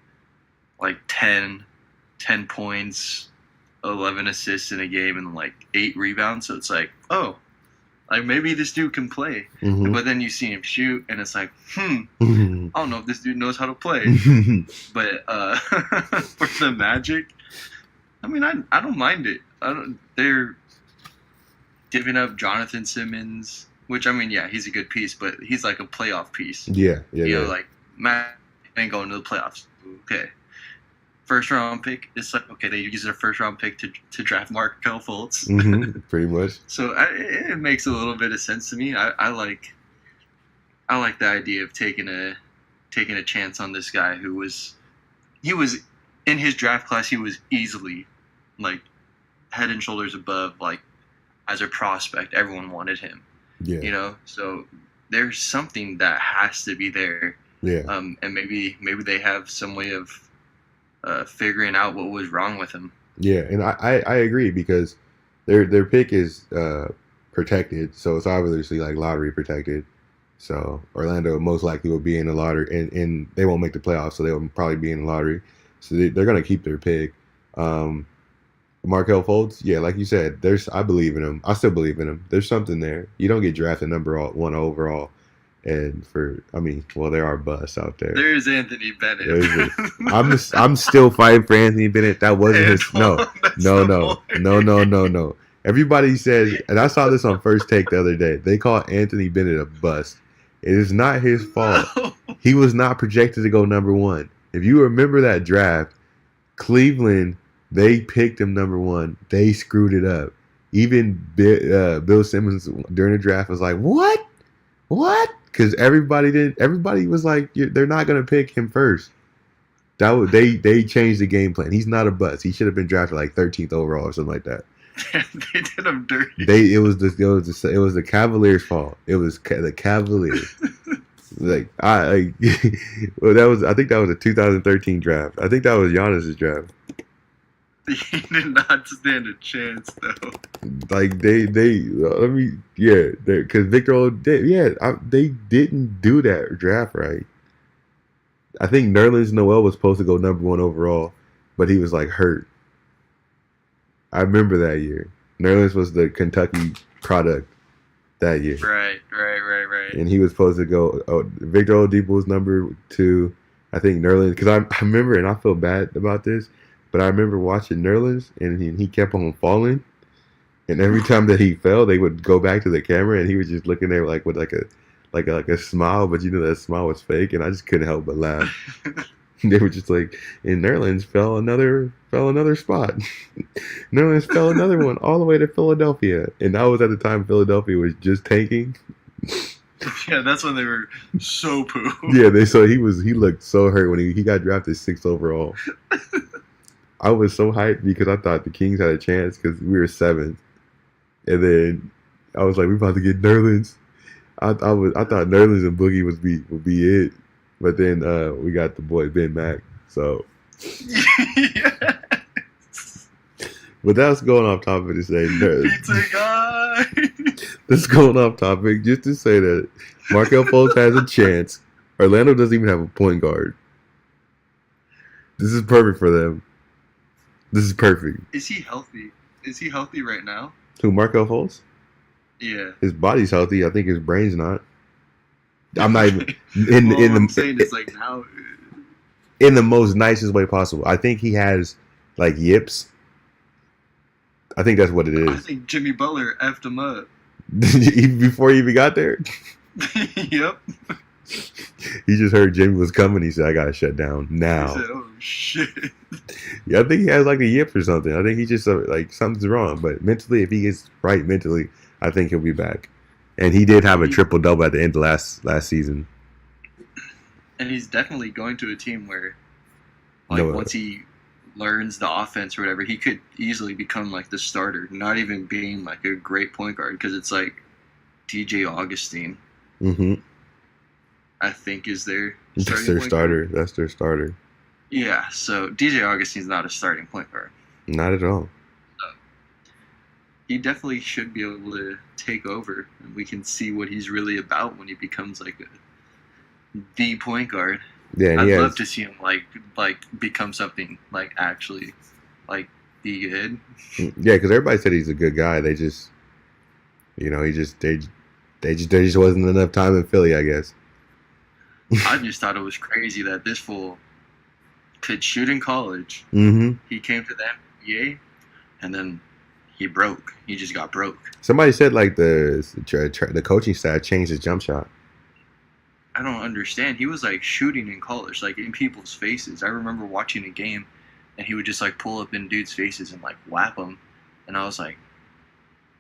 [SPEAKER 2] 10 points, 11 assists in a game, and like 8 rebounds. So it's like, oh, like maybe this dude can play.
[SPEAKER 1] Mm-hmm.
[SPEAKER 2] But then you see him shoot, and it's like, I don't know if this dude knows how to play. But for the Magic, I mean, I don't mind it. They're giving up Jonathan Simmons, which, I mean, yeah, he's a good piece, but he's like a playoff piece.
[SPEAKER 1] Yeah.
[SPEAKER 2] You know, like, Matt ain't going to the playoffs. Okay. First round pick, it's like, okay, they use their first round pick to draft Markell Fultz.
[SPEAKER 1] Mm-hmm, pretty much.
[SPEAKER 2] So it makes a little bit of sense to me. I like the idea of taking a chance on this guy he was in his draft class. He was easily like head and shoulders above, like, as a prospect. Everyone wanted him.
[SPEAKER 1] Yeah.
[SPEAKER 2] You know, so there's something that has to be there.
[SPEAKER 1] Yeah.
[SPEAKER 2] And maybe they have some way of figuring out what was wrong with him.
[SPEAKER 1] Yeah, and I agree because their pick is protected, so it's obviously like lottery protected. So Orlando most likely will be in the lottery, and they won't make the playoffs, so they'll probably be in the lottery. So they're going to keep their pick. Markell Fultz, yeah, like you said, I believe in him. I still believe in him. There's something there. You don't get drafted number 1 overall, and there are busts out there.
[SPEAKER 2] There's Anthony Bennett.
[SPEAKER 1] I'm still fighting for Anthony Bennett. That wasn't his. No. Everybody says, and I saw this on First Take the other day. They call Anthony Bennett a bust. It is not his fault.
[SPEAKER 2] No.
[SPEAKER 1] He was not projected to go number 1. If you remember that draft, Cleveland, they picked him number 1. They screwed it up. Even Bill Simmons during the draft was like, "What? Because everybody was like, they're not going to pick him first. They changed the game plan. He's not a bust. He should have been drafted like 13th overall or something like that.
[SPEAKER 2] They did him dirty.
[SPEAKER 1] It was the Cavaliers' fault. It was the Cavaliers. Like I think that was a 2013 draft. I think that was Giannis's draft.
[SPEAKER 2] He did not stand a chance though.
[SPEAKER 1] Like because Victor they didn't do that draft right. I think Nerlens Noel was supposed to go number 1 overall, but he was like hurt. I remember that year. Nerlens was the Kentucky product that year.
[SPEAKER 2] Right.
[SPEAKER 1] And he was supposed to go. Victor Oladipo was number 2. I think Nerlens, because I remember, and I feel bad about this, but I remember watching Nerlens, and he kept on falling. And every time that he fell, they would go back to the camera, and he was just looking there like with like a smile, but you know that smile was fake, and I just couldn't help but laugh. They were just like, and Nerlens fell another spot. Nerlens fell another one all the way to Philadelphia, and that was at the time Philadelphia was just tanking.
[SPEAKER 2] Yeah, that's when they were so poo.
[SPEAKER 1] Yeah, he looked so hurt when he got drafted 6th overall. I was so hyped because I thought the Kings had a chance because we were 7th, and then I was like, we're about to get Nerlens. I thought Nerlens and Boogie would be it. But then we got the boy Ben Mack. So, yes. But that's going off topic to say.
[SPEAKER 2] Pizza guy.
[SPEAKER 1] That's going off topic just to say that Markell Fultz has a chance. Orlando doesn't even have a point guard. This is perfect for them. This is perfect.
[SPEAKER 2] Is he healthy? Is he healthy right now?
[SPEAKER 1] Who, Markell Fultz?
[SPEAKER 2] Yeah.
[SPEAKER 1] His body's healthy. I think his brain's not. I'm not even
[SPEAKER 2] I'm saying it's like now
[SPEAKER 1] in the most nicest way possible. I think he has like yips. I think that's what it is.
[SPEAKER 2] I think Jimmy Butler effed him up
[SPEAKER 1] before he even got there.
[SPEAKER 2] Yep.
[SPEAKER 1] He just heard Jimmy was coming. He said, "I gotta shut down now."
[SPEAKER 2] He said, "Oh shit."
[SPEAKER 1] Yeah, I think he has like a yip or something. I think he just like something's wrong. But mentally, if he gets right mentally, I think he'll be back. And he did have a triple-double at the end of last season.
[SPEAKER 2] And he's definitely going to a team where, like, once he learns the offense or whatever, he could easily become, like, the starter, not even being, like, a great point guard. Because it's, like, DJ Augustine, I think, is their
[SPEAKER 1] starter. That's their starter.
[SPEAKER 2] Yeah, so DJ Augustine's not a starting point guard.
[SPEAKER 1] Not at all.
[SPEAKER 2] He definitely should be able to take over, and we can see what he's really about when he becomes like the point guard.
[SPEAKER 1] Yeah, and
[SPEAKER 2] I'd love to see him like become something like actually like be good.
[SPEAKER 1] Yeah, because everybody said he's a good guy. They just, there just wasn't enough time in Philly, I guess.
[SPEAKER 2] I just thought it was crazy that this fool could shoot in college.
[SPEAKER 1] Mm-hmm.
[SPEAKER 2] He came to the NBA, and then he broke. He just got broke.
[SPEAKER 1] Somebody said like the coaching staff changed his jump shot.
[SPEAKER 2] I don't understand. He was like shooting in college, like in people's faces. I remember watching a game, and he would just like pull up in dudes' faces and like whap them, and I was like,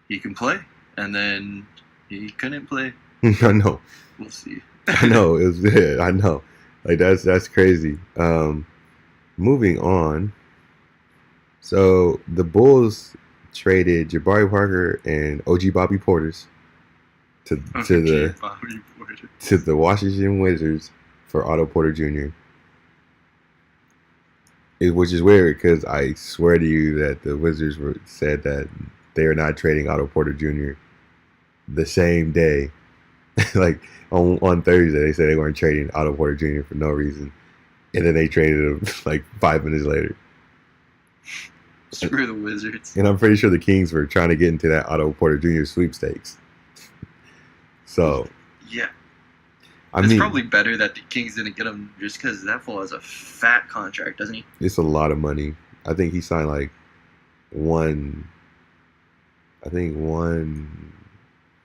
[SPEAKER 2] he can play, and then he couldn't play.
[SPEAKER 1] I know.
[SPEAKER 2] We'll see.
[SPEAKER 1] I know. I know. Like that's crazy. Moving on. So the Bulls traded Jabari Parker and OG Bobby Portis to the Washington Wizards for Otto Porter Jr. Which is weird because I swear to you that the Wizards said that they are not trading Otto Porter Jr. the same day. Like on Thursday, they said they weren't trading Otto Porter Jr. for no reason, and then they traded him like 5 minutes later.
[SPEAKER 2] Screw the Wizards.
[SPEAKER 1] And I'm pretty sure the Kings were trying to get into that Otto Porter Jr. sweepstakes. So
[SPEAKER 2] yeah,
[SPEAKER 1] it's
[SPEAKER 2] probably better that the Kings didn't get him just because that fool has a fat contract, doesn't he?
[SPEAKER 1] It's a lot of money. I think he signed like one. I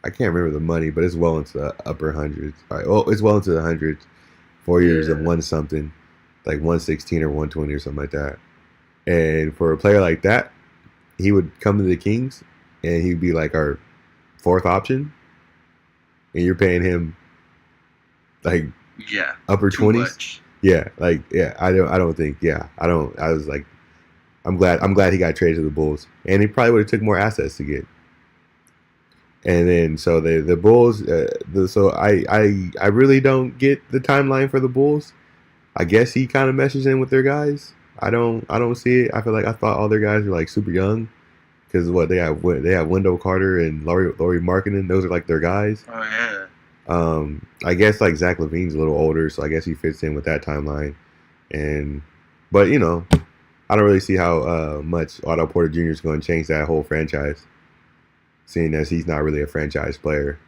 [SPEAKER 1] can't remember the money, but it's well into the upper hundreds. It's well into the hundreds. 4 years of one something, like 116 or 120 or something like that. And for a player like that, he would come to the Kings, and he'd be like our fourth option. And you're paying him like upper 20s. Yeah, like I don't think. Yeah, I don't. I was like, I'm glad he got traded to the Bulls, and he probably would have took more assets to get. And then so the Bulls, so I really don't get the timeline for the Bulls. I guess he kind of meshes in with their guys. I don't see it. I feel like I thought all their guys were like super young because what they have Wendell Carter and Lauri Markkanen. Those are like their guys.
[SPEAKER 2] Oh yeah.
[SPEAKER 1] I guess like Zach LaVine's a little older, so I guess he fits in with that timeline. But you know, I don't really see how much Otto Porter Jr. is going to change that whole franchise, seeing as he's not really a franchise player.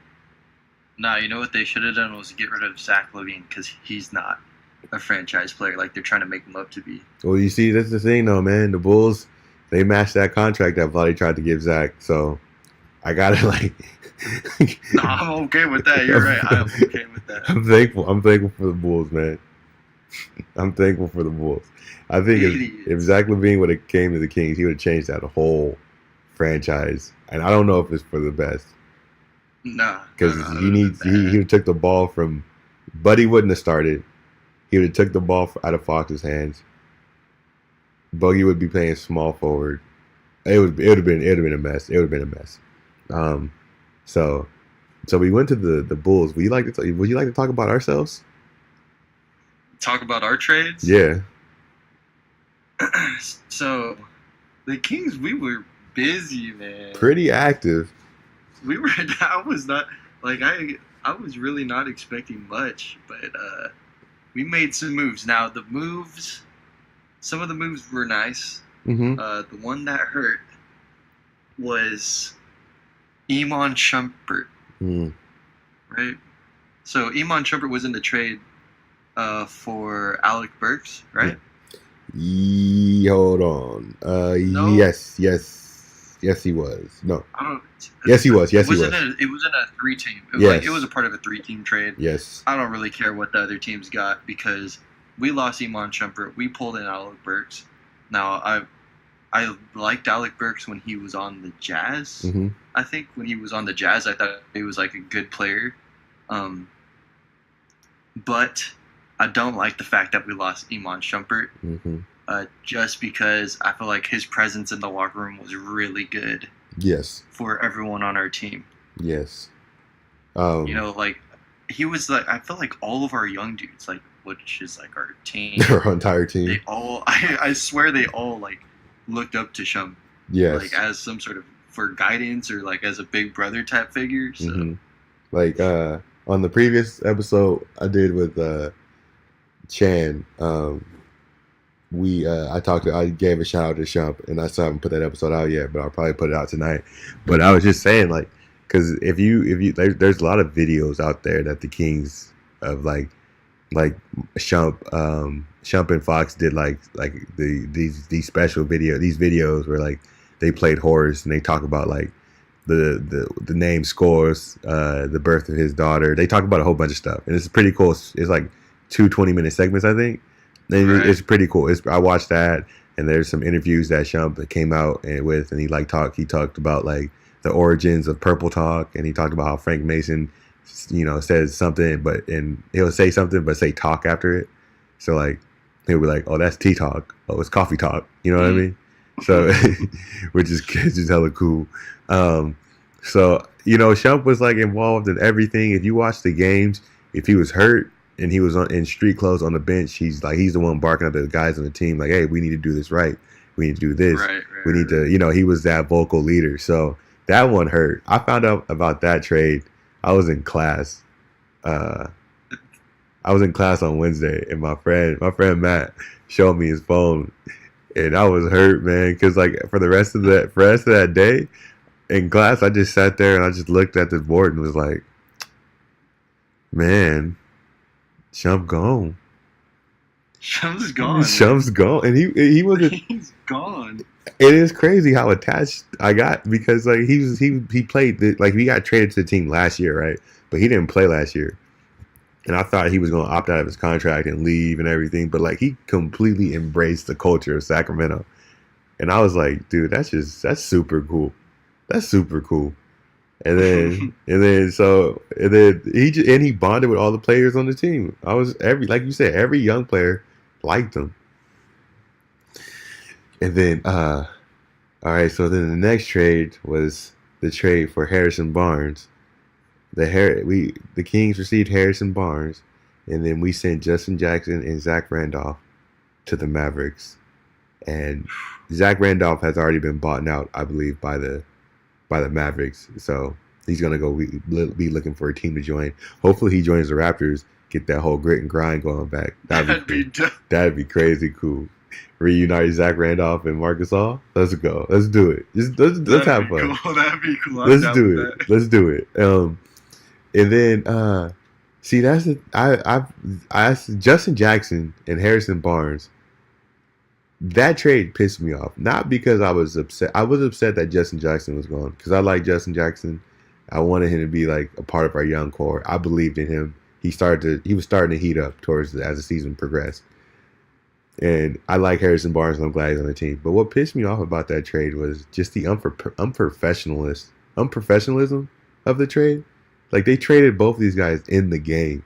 [SPEAKER 2] Nah, you know what they should have done was get rid of Zach LaVine because he's not a franchise player like they're trying to make him up to be.
[SPEAKER 1] Well, you see, that's the thing though, man. The Bulls, they matched that contract that Vladdy tried to give Zach, so I gotta like.
[SPEAKER 2] No, I'm okay with that. You're right. I'm okay with that.
[SPEAKER 1] I'm thankful for the Bulls, man. I'm thankful for the Bulls. I think if Zach LaVine would have came to the Kings, he would have changed that whole franchise. And I don't know if it's for the best.
[SPEAKER 2] Nah.
[SPEAKER 1] Because he would have took the ball from Buddy wouldn't have started. He would have took the ball out of Fox's hands. Bogey would be playing small forward. It would have been a mess. It would have been a mess. So we went to the Bulls. Would you like to talk about ourselves?
[SPEAKER 2] Talk about our trades?
[SPEAKER 1] Yeah.
[SPEAKER 2] So the Kings, we were busy, man.
[SPEAKER 1] Pretty active.
[SPEAKER 2] We were. I was not like I was really not expecting much, but we made some moves. Now some of the moves were nice.
[SPEAKER 1] Mm-hmm.
[SPEAKER 2] The one that hurt was Iman Shumpert.
[SPEAKER 1] Mm.
[SPEAKER 2] Right? So Iman Shumpert was in the trade for Alec Burks, right?
[SPEAKER 1] Hold on.
[SPEAKER 2] No?
[SPEAKER 1] Yes, he was. No.
[SPEAKER 2] I don't.
[SPEAKER 1] Yes, he was. Yes, he was.
[SPEAKER 2] It was in a 3-team.
[SPEAKER 1] Yes.
[SPEAKER 2] It was a part of a 3-team trade.
[SPEAKER 1] Yes.
[SPEAKER 2] I don't really care what the other teams got because we lost Iman Shumpert. We pulled in Alec Burks. Now I liked Alec Burks when he was on the Jazz.
[SPEAKER 1] Mm-hmm.
[SPEAKER 2] I think when he was on the Jazz, I thought he was like a good player. But I don't like the fact that we lost Iman Shumpert.
[SPEAKER 1] Mm-hmm.
[SPEAKER 2] Just because I feel like his presence in the locker room was really good.
[SPEAKER 1] Yes.
[SPEAKER 2] For everyone on our team.
[SPEAKER 1] Yes.
[SPEAKER 2] You know, like he was like I feel like all of our young dudes, like which is like our team,
[SPEAKER 1] our entire team.
[SPEAKER 2] They all, I swear, they all like looked up to Shum.
[SPEAKER 1] Yes.
[SPEAKER 2] Like as some sort of for guidance or like as a big brother type figure. So.
[SPEAKER 1] Mm-hmm. Like on the previous episode I did with Chan, I gave a shout out to Shump, and I still haven't put that episode out yet, but I'll probably put it out tonight. But I was just saying, like, because if you there's a lot of videos out there that the Kings of like Shump and Fox did like these special videos where like they played horse and they talk about like the name scores, the birth of his daughter. They talk about a whole bunch of stuff, and it's pretty cool. It's like 2 20-minute segments, I think. And right. It's pretty cool. I watched that, and there's some interviews that Shump came out and he talked about like the origins of Purple Talk, and he talked about how Frank Mason, says something, and he'll say something but say talk after it. So like he'll be like, oh, that's tea talk. Oh, it's coffee talk. You know what I mean? So which is just hella cool. So Shump was like involved in everything. If you watch the games, if he was hurt and he was in street clothes on the bench, he's the one barking at the guys on the team like, hey, we need to do this right. We need to do this.
[SPEAKER 2] Right,
[SPEAKER 1] we need to, he was that vocal leader. So that one hurt. I found out about that trade. I was in class. I was in class on Wednesday, and my friend Matt showed me his phone, and I was hurt, man, because like for the rest of that day in class, I just sat there and I just looked at the board and was like, man, Shump gone.
[SPEAKER 2] Shump's gone.
[SPEAKER 1] Shump's gone, and he wasn't.
[SPEAKER 2] He's gone.
[SPEAKER 1] It is crazy how attached I got because like he played he got traded to the team last year, right? But he didn't play last year, and I thought he was going to opt out of his contract and leave and everything. But like he completely embraced the culture of Sacramento, and I was like, dude, that's super cool. That's super cool. And then he bonded with all the players on the team. Like you said, every young player liked him. And then, all right. So then the next trade was the trade for Harrison Barnes. The Kings received Harrison Barnes, and then we sent Justin Jackson and Zach Randolph to the Mavericks. And Zach Randolph has already been bought out, I believe, by the Mavericks. So he's gonna go be looking for a team to join. Hopefully, he joins the Raptors. Get that whole grit and grind going back. That'd be crazy cool. Reunite Zach Randolph and Marcus All. Let's go. Let's do it. Let's have fun.
[SPEAKER 2] Cool. That'd be cool.
[SPEAKER 1] Let's do it. Let's do it. And then see, that's the I asked Justin Jackson and Harrison Barnes. That trade pissed me off. Not because I was upset. I was upset that Justin Jackson was gone because I like Justin Jackson. I wanted him to be like a part of our young core. I believed in him. He was starting to heat up as the season progressed. And I like Harrison Barnes, and I'm glad he's on the team. But what pissed me off about that trade was just the unprofessionalism of the trade. Like, they traded both of these guys in the game.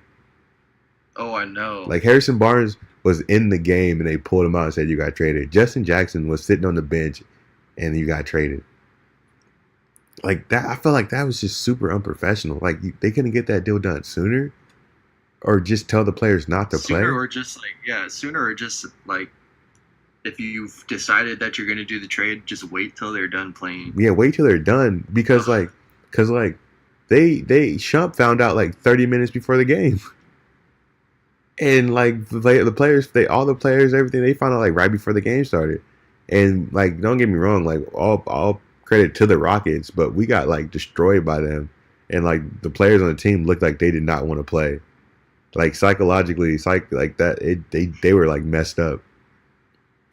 [SPEAKER 2] Oh, I know.
[SPEAKER 1] Like, Harrison Barnes was in the game, and they pulled him out and said, you got traded. Justin Jackson was sitting on the bench, and you got traded. Like, that, I felt like that was just super unprofessional. Like, they couldn't get that deal done sooner? Or just tell the players not to play?
[SPEAKER 2] Sooner or just, if you've decided that you're going to do the trade, just wait till they're done playing.
[SPEAKER 1] Yeah, wait till they're done. Because, they Shump found out, 30 minutes before the game. And, the players, all the players, everything, they found out, right before the game started. And, don't get me wrong, all credit to the Rockets, but we got, destroyed by them. And, the players on the team looked like they did not want to play. Psychologically, they were messed up.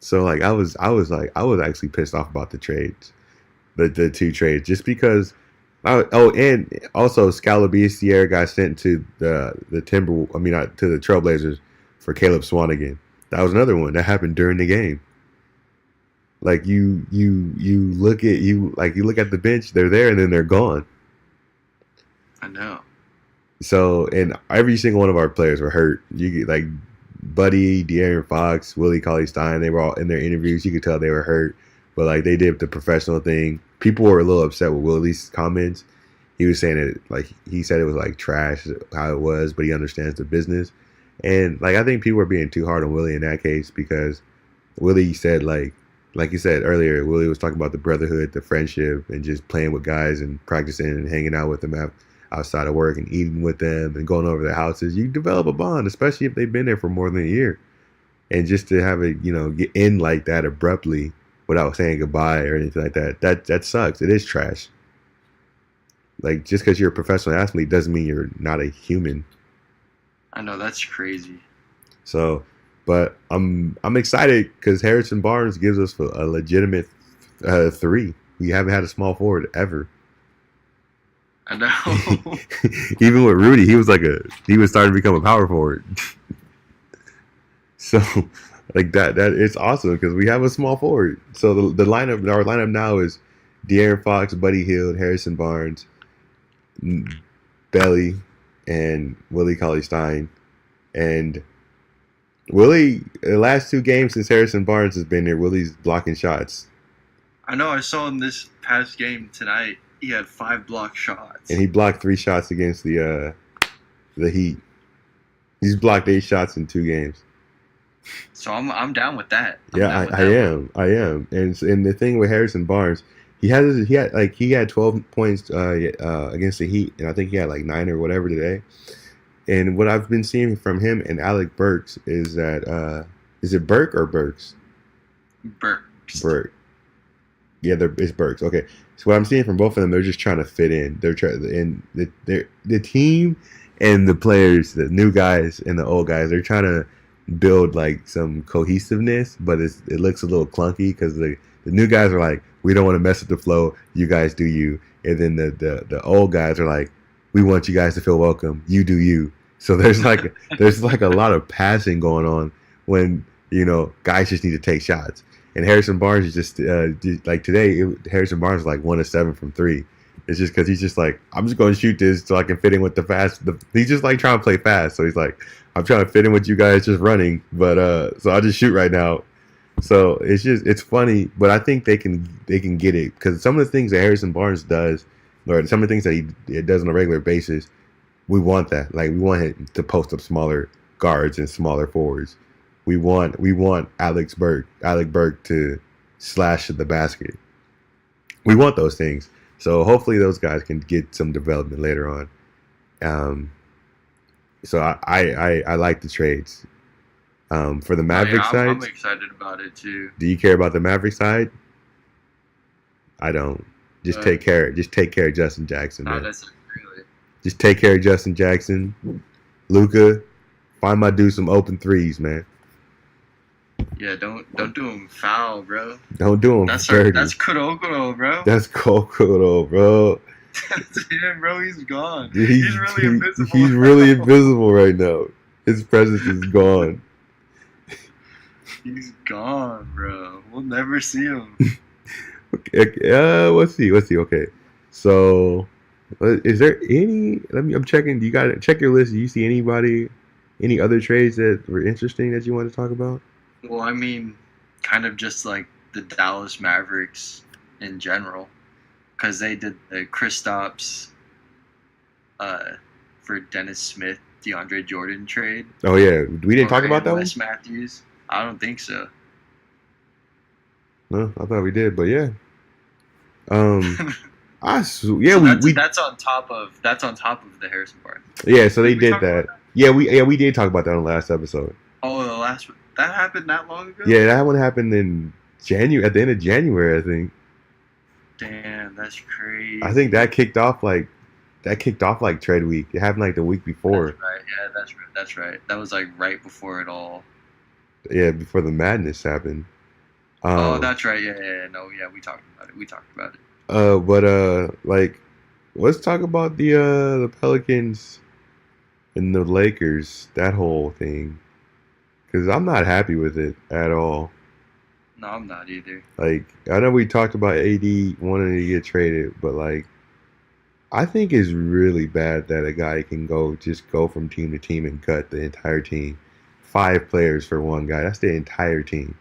[SPEAKER 1] So I was actually pissed off about the trades, the two trades, just because. And also Scalabia Sierra got sent to to the Trailblazers for Caleb Swanigan. That was another one that happened during the game. You look at the bench, they're there and then they're gone.
[SPEAKER 2] I know.
[SPEAKER 1] So, and every single one of our players were hurt. You get Buddy, De'Aaron Fox, Willie Cauley-Stein, they were all in their interviews. You could tell they were hurt, but they did the professional thing. People were a little upset with Willie's comments. He was saying it he said it was trash how it was, but he understands the business. And I think people were being too hard on Willie in that case because Willie said like you said earlier, Willie was talking about the brotherhood, the friendship, and just playing with guys and practicing and hanging out with them outside of work and eating with them and going over their houses. You develop a bond, especially if they've been there for more than a year. And just to have it, get in like that abruptly without saying goodbye or anything like that sucks. It is trash. Just because you're a professional athlete doesn't mean you're not a human.
[SPEAKER 2] I know, that's crazy.
[SPEAKER 1] So, but I'm excited because Harrison Barnes gives us a legitimate three. We haven't had a small forward ever.
[SPEAKER 2] I know.
[SPEAKER 1] Even with Rudy, he was starting to become a power forward. So, that it's awesome because we have a small forward. So our lineup now is De'Aaron Fox, Buddy Hield, Harrison Barnes, Belly, and Willie Cauley-Stein. And Willie, the last two games since Harrison Barnes has been there, Willie's blocking shots.
[SPEAKER 2] I know. I saw him this past game tonight. He had 5 blocked shots.
[SPEAKER 1] And he blocked 3 shots against the Heat. He's blocked 8 shots in 2 games.
[SPEAKER 2] So I'm down with that.
[SPEAKER 1] I am. And the thing with Harrison Barnes, he had 12 points against the Heat, and I think he had 9 or whatever today. And what I've been seeing from him and Alec Burks is that is it Burke or Burks? Burke. Yeah, it's Burks. Okay. So what I'm seeing from both of them, they're just trying to fit in. They're the team and the players, the new guys and the old guys, they're trying to build some cohesiveness, but it looks a little clunky because the new guys are we don't want to mess with the flow. You guys do you, and then the old guys are we want you guys to feel welcome. You do you. So there's a lot of passing going on when guys just need to take shots. And Harrison Barnes is just today. Harrison Barnes is 1 of 7 from 3. It's just because he's just I'm just going to shoot this so I can fit in with the fast. He's just trying to play fast. So he's I'm trying to fit in with you guys just running, but so I'll just shoot right now. So it's funny, but I think they can get it because some of the things that Harrison Barnes does, or some of the things that he does on a regular basis, we want that. Like we want him to post up smaller guards and smaller forwards. We want Alec Burke to slash the basket. We want those things. So hopefully those guys can get some development later on. So I like the trades. For the Maverick side,
[SPEAKER 2] I'm excited about it too.
[SPEAKER 1] Do you care about the Maverick side? I don't. Just take care. Just take care of Justin Jackson.
[SPEAKER 2] No,
[SPEAKER 1] man.
[SPEAKER 2] that's really.
[SPEAKER 1] Just take care of Justin Jackson. Luka, find my dude some open threes, man.
[SPEAKER 2] Yeah, don't do him foul, bro.
[SPEAKER 1] Don't do him dirty.
[SPEAKER 2] That's Kuroko, bro.
[SPEAKER 1] That's Kuroko, bro.
[SPEAKER 2] That's him, bro. He's gone.
[SPEAKER 1] Dude,
[SPEAKER 2] he's really invisible.
[SPEAKER 1] He's really invisible right now. His presence is gone.
[SPEAKER 2] He's gone, bro. We'll never see him.
[SPEAKER 1] Okay. Let's see. Okay. So, is there any? I'm checking. You got to check your list. Do you see any other trades that were interesting that you want to talk about?
[SPEAKER 2] Well, I mean, kind of just like the Dallas Mavericks in general, because they did the Kristaps for Dennis Smith, DeAndre Jordan trade.
[SPEAKER 1] Oh yeah, we didn't talk about that one.
[SPEAKER 2] Wes Matthews. I don't think so.
[SPEAKER 1] No, I thought we did, but yeah.
[SPEAKER 2] So
[SPEAKER 1] we
[SPEAKER 2] that's on top of the Harrison Barnes.
[SPEAKER 1] Yeah, so they did that. Yeah, we did talk about that on the last episode.
[SPEAKER 2] Oh, the last one. That happened that long ago?
[SPEAKER 1] Yeah, that one happened in January, at the end of January, I think.
[SPEAKER 2] Damn, that's crazy.
[SPEAKER 1] I think that kicked off like trade week. It happened like the week before.
[SPEAKER 2] That's right. Yeah, that's right. That was like right before it all.
[SPEAKER 1] Yeah, before the madness happened.
[SPEAKER 2] Oh, that's right. Yeah. No, yeah, we talked about it.
[SPEAKER 1] But like, let's talk about the Pelicans and the Lakers. That whole thing, because I'm not happy with it at all.
[SPEAKER 2] No, I'm not either.
[SPEAKER 1] Like, I know we talked about AD wanting to get traded, but like, I think it's really bad that a guy can go from team to team and cut the entire team. 5 players for one guy. That's the entire team.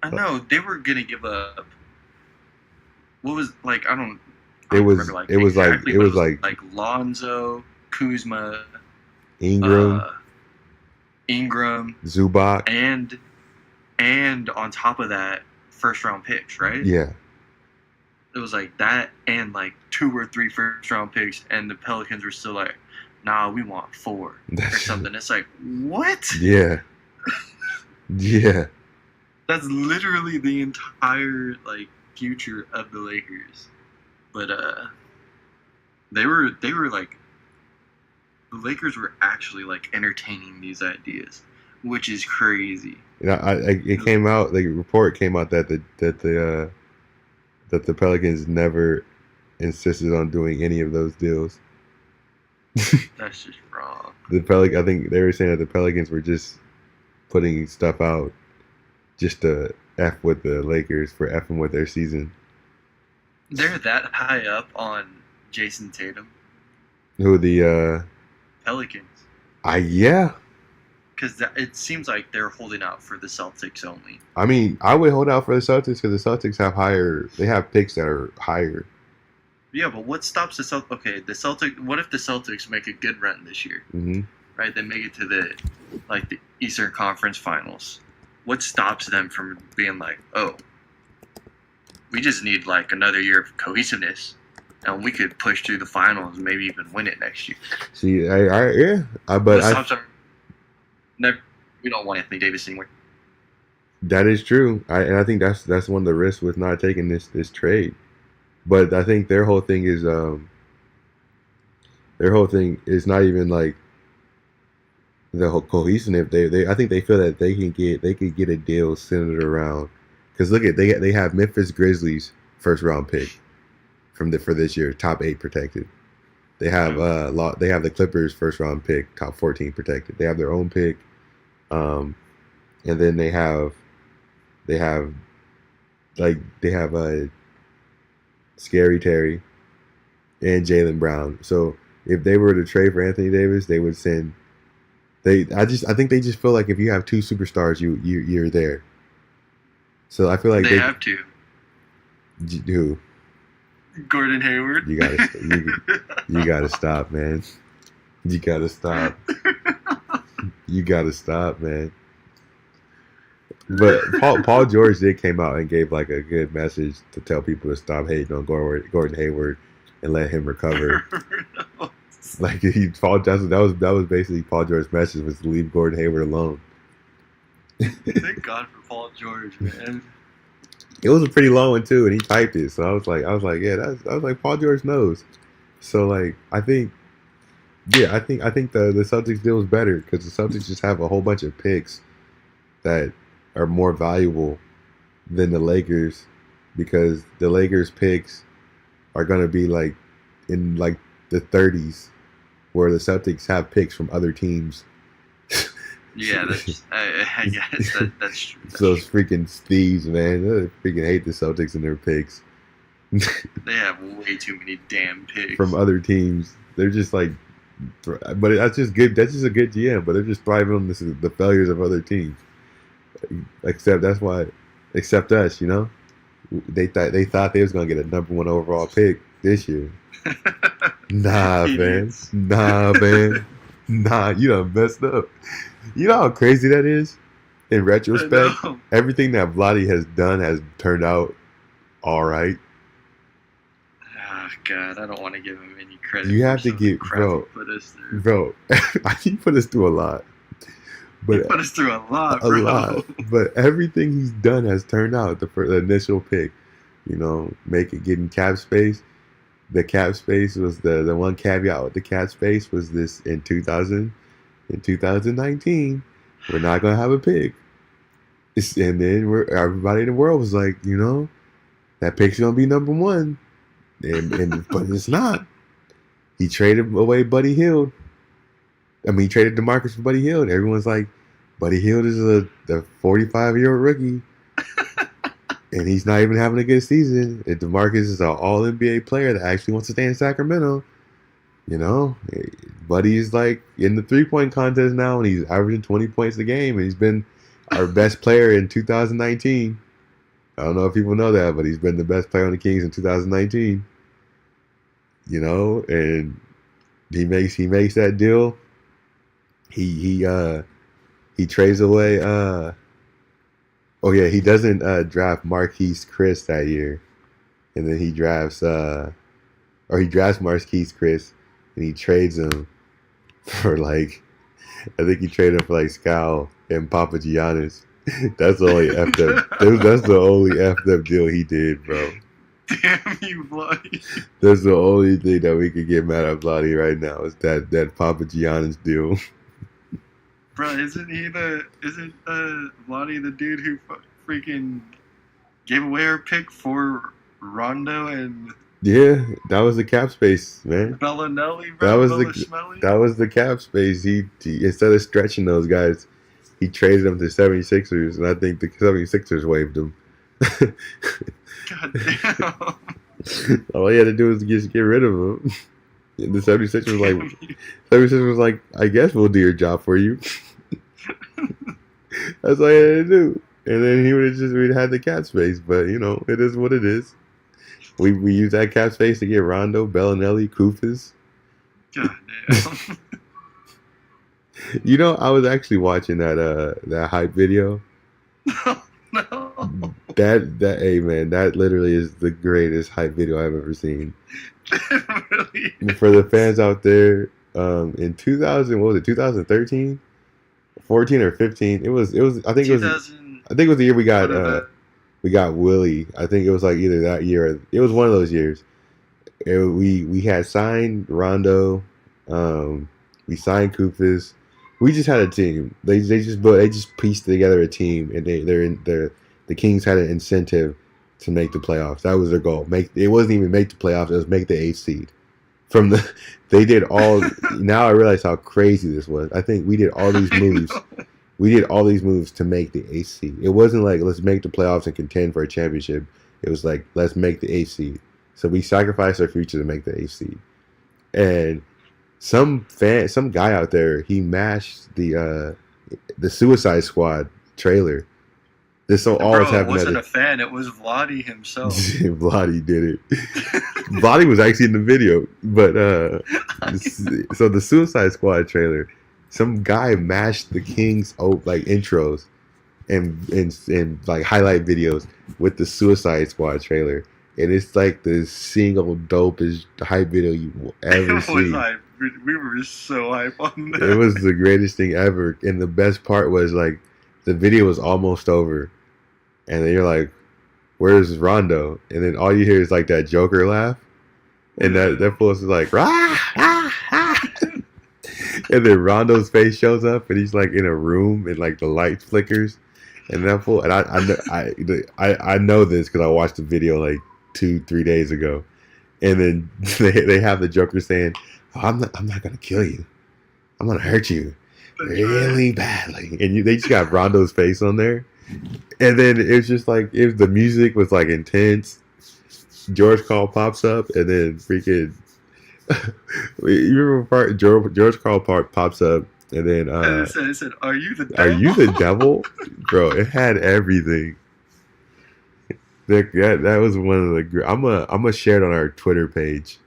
[SPEAKER 2] I know they were gonna give up. What was like? I don't
[SPEAKER 1] remember. It was like
[SPEAKER 2] Lonzo, Kuzma,
[SPEAKER 1] Ingram, Zubac,
[SPEAKER 2] and on top of that, first round picks, right?
[SPEAKER 1] Yeah.
[SPEAKER 2] It was like that and like 2 or 3 first round picks, and the Pelicans were still like, nah, we want 4 or something. It's like, what?
[SPEAKER 1] Yeah. Yeah.
[SPEAKER 2] That's literally the entire like future of the Lakers. But they were like, the Lakers were actually like entertaining these ideas, which is crazy.
[SPEAKER 1] You know, it came out, the report came out that the Pelicans never insisted on doing any of those deals.
[SPEAKER 2] That's just wrong.
[SPEAKER 1] I think they were saying that the Pelicans were just putting stuff out just to F with the Lakers for effing with their season.
[SPEAKER 2] They're that high up on Jason Tatum.
[SPEAKER 1] Who, the
[SPEAKER 2] Pelicans?
[SPEAKER 1] Yeah.
[SPEAKER 2] Because it seems like they're holding out for the Celtics only.
[SPEAKER 1] I mean, I would hold out for the Celtics because the Celtics have picks that are higher.
[SPEAKER 2] Yeah, but what stops the Celtics? Okay, what if the Celtics make a good run this year?
[SPEAKER 1] Mm-hmm.
[SPEAKER 2] Right, they make it to the Eastern Conference Finals. What stops them from being like, oh, we just need like another year of cohesiveness, and we could push through the finals and maybe even win it next year?
[SPEAKER 1] See,
[SPEAKER 2] we don't want Anthony Davis anymore.
[SPEAKER 1] That is true, and I think that's one of the risks with not taking this trade. But I think their whole thing is not even like the whole cohesive. I think they feel that they could get a deal centered around, because look at they have Memphis Grizzlies first round pick for this year, top 8 protected. They have the Clippers first round pick, top 14 protected. They have their own pick, and then they have Scary Terry and Jaylen Brown. So if they were to trade for Anthony Davis, they would send. I think they just feel like if you have 2 superstars, you're there. So I feel like
[SPEAKER 2] they have to.
[SPEAKER 1] Who?
[SPEAKER 2] Gordon Hayward.
[SPEAKER 1] You gotta stop, man. You gotta stop. You gotta stop, man. But Paul George did came out and gave like a good message to tell people to stop hating on Gordon Hayward and let him recover. Like that was basically Paul George's message, was to leave Gordon Hayward alone.
[SPEAKER 2] Thank God for Paul George, man.
[SPEAKER 1] It was a pretty long one too, and he typed it. So I was like, yeah, I was like, Paul George knows. So like, I think the Celtics deal was better because the Celtics just have a whole bunch of picks that are more valuable than the Lakers, because the Lakers picks are gonna be like in like the 30s, where the Celtics have picks from other teams.
[SPEAKER 2] Yeah, I guess that's true.
[SPEAKER 1] Those freaking thieves, man. They freaking hate the Celtics and their picks.
[SPEAKER 2] They have way too many damn picks
[SPEAKER 1] from other teams. They're just like, but that's just good. That's just a good GM. But they're just thriving on the failures of other teams. Except us, you know. They thought they was gonna get a number 1 overall pick this year. Nah, man. Nah, you done messed up. You know how crazy that is? In retrospect, everything that Vlade has done has turned out all right.
[SPEAKER 2] Oh, God, I don't want to give him any credit.
[SPEAKER 1] You have to give, bro. I think he put us through a lot. But
[SPEAKER 2] he put us through a lot,
[SPEAKER 1] bro. A lot. But everything he's done has turned out. The initial pick, you know, getting cap space. The cap space was the one caveat with the cap space was this: in 2019, we're not gonna have a pick. And then everybody in the world was like, you know, that pick's gonna be number 1, and but it's not. He traded away Buddy Hield. He traded DeMarcus for Buddy Hield. Everyone's like, Buddy Hield is the 45-year-old rookie. And he's not even having a good season. And DeMarcus is an all-NBA player that actually wants to stay in Sacramento. You know, Buddy's like in the 3-point contest now, and he's averaging 20 points a game. And he's been our best player in 2019. I don't know if people know that, but he's been the best player on the Kings in 2019. You know, and he makes that deal. He trades away. He doesn't draft Marquise Chris that year, and then he drafts Marquise Chris, and he trades him for like, I think he traded him for like Scal and Papagiannis. That's the only effed up. That's the only effed up deal he did, bro.
[SPEAKER 2] Damn you, Vlade.
[SPEAKER 1] That's the only thing that we could get mad at Vlade right now is that Papagiannis deal.
[SPEAKER 2] Bro, isn't Vlade the dude who freaking gave away our pick for Rondo and?
[SPEAKER 1] Yeah, that was the cap space, man.
[SPEAKER 2] Bellinelli, bro.
[SPEAKER 1] That was the cap space. He instead of stretching those guys, he traded them to 76ers, and I think the 76ers waived him.
[SPEAKER 2] God damn.
[SPEAKER 1] All he had to do was just get rid of him. And the 76ers was like, I guess we'll do your job for you. That's all he had to do. And then we'd had the cap space. But, you know, it is what it is. We used that cap space to get Rondo, Bellinelli, Kufis.
[SPEAKER 2] God damn.
[SPEAKER 1] You know, I was actually watching that hype video.
[SPEAKER 2] No.
[SPEAKER 1] That hey man, that literally is the greatest hype video I've ever seen.
[SPEAKER 2] Really?
[SPEAKER 1] For the fans out there, in 2013, 14 or 15. It was I think it was the year we got Willie. I think it was like either that year or it was one of those years. We had signed Rondo, we signed Kufis. We just had a team. They just pieced together a team, and the Kings had an incentive to make the playoffs. That was their goal. It wasn't even make the playoffs. It was make the 8th seed. They did all. Now I realize how crazy this was. I think we did all these moves. We did all these moves to make the 8th seed. It wasn't like let's make the playoffs and contend for a championship. It was like let's make the 8th seed. So we sacrificed our future to make the 8th seed. And some guy out there, he mashed the Suicide Squad trailer. So all was
[SPEAKER 2] Bro, it
[SPEAKER 1] happening.
[SPEAKER 2] wasn't a fan. It was Vladi himself.
[SPEAKER 1] Vladi did it. Vladi was actually in the video, but so the Suicide Squad trailer, some guy mashed the Kings like intros and like highlight videos with the Suicide Squad trailer, and it's like the single dopest hype video you will ever see.
[SPEAKER 2] We were so hype on that.
[SPEAKER 1] It was the greatest thing ever, and the best part was like the video was almost over, and then you're like, "Where's Rondo?" And then all you hear is like that Joker laugh, and that fool is like, "Rah, rah, rah." And then Rondo's face shows up, and he's like in a room, and like the light flickers, and that fool. And I know this because I watched the video like 2-3 days ago, and then they have the Joker saying, oh, I'm not gonna kill you. I'm gonna hurt you really badly. And they just got Rondo's face on there. And then it's just like if the music was like intense, George Carl pops up, and then freaking you remember part George Carl pops up, and then
[SPEAKER 2] it said, "Are you the devil?"
[SPEAKER 1] Are you the devil, bro? It had everything. That was one of the. I'm gonna share it on our Twitter page.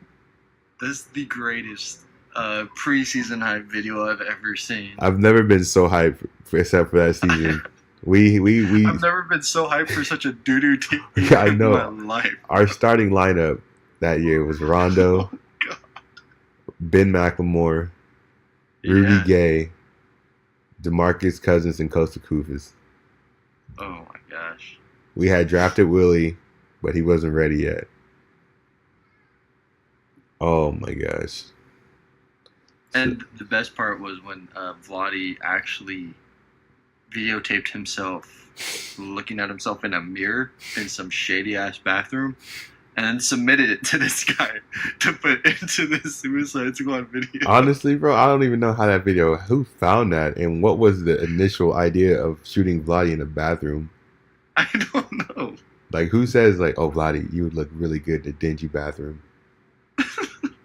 [SPEAKER 2] This is the greatest preseason hype video I've ever seen.
[SPEAKER 1] I've never been so hyped except for that season.
[SPEAKER 2] I've never been so hyped for such a doo-doo team
[SPEAKER 1] I know.
[SPEAKER 2] in my life.
[SPEAKER 1] Our starting lineup that year was Rondo, Ben McLemore, Rudy Gay, DeMarcus Cousins, and Kosta Koufos.
[SPEAKER 2] Oh my gosh.
[SPEAKER 1] We had drafted Willie, but he wasn't ready yet. Oh my gosh.
[SPEAKER 2] And the best part was when Vladi actually videotaped himself looking at himself in a mirror in some shady ass bathroom and then submitted it to this guy to put into the Suicide Squad video.
[SPEAKER 1] Honestly, bro, I don't even know how that video, who found that, and what was the initial idea of shooting Vladi in a bathroom?
[SPEAKER 2] I don't know.
[SPEAKER 1] Like, who says, like, oh, Vladi, you would look really good in a dingy bathroom.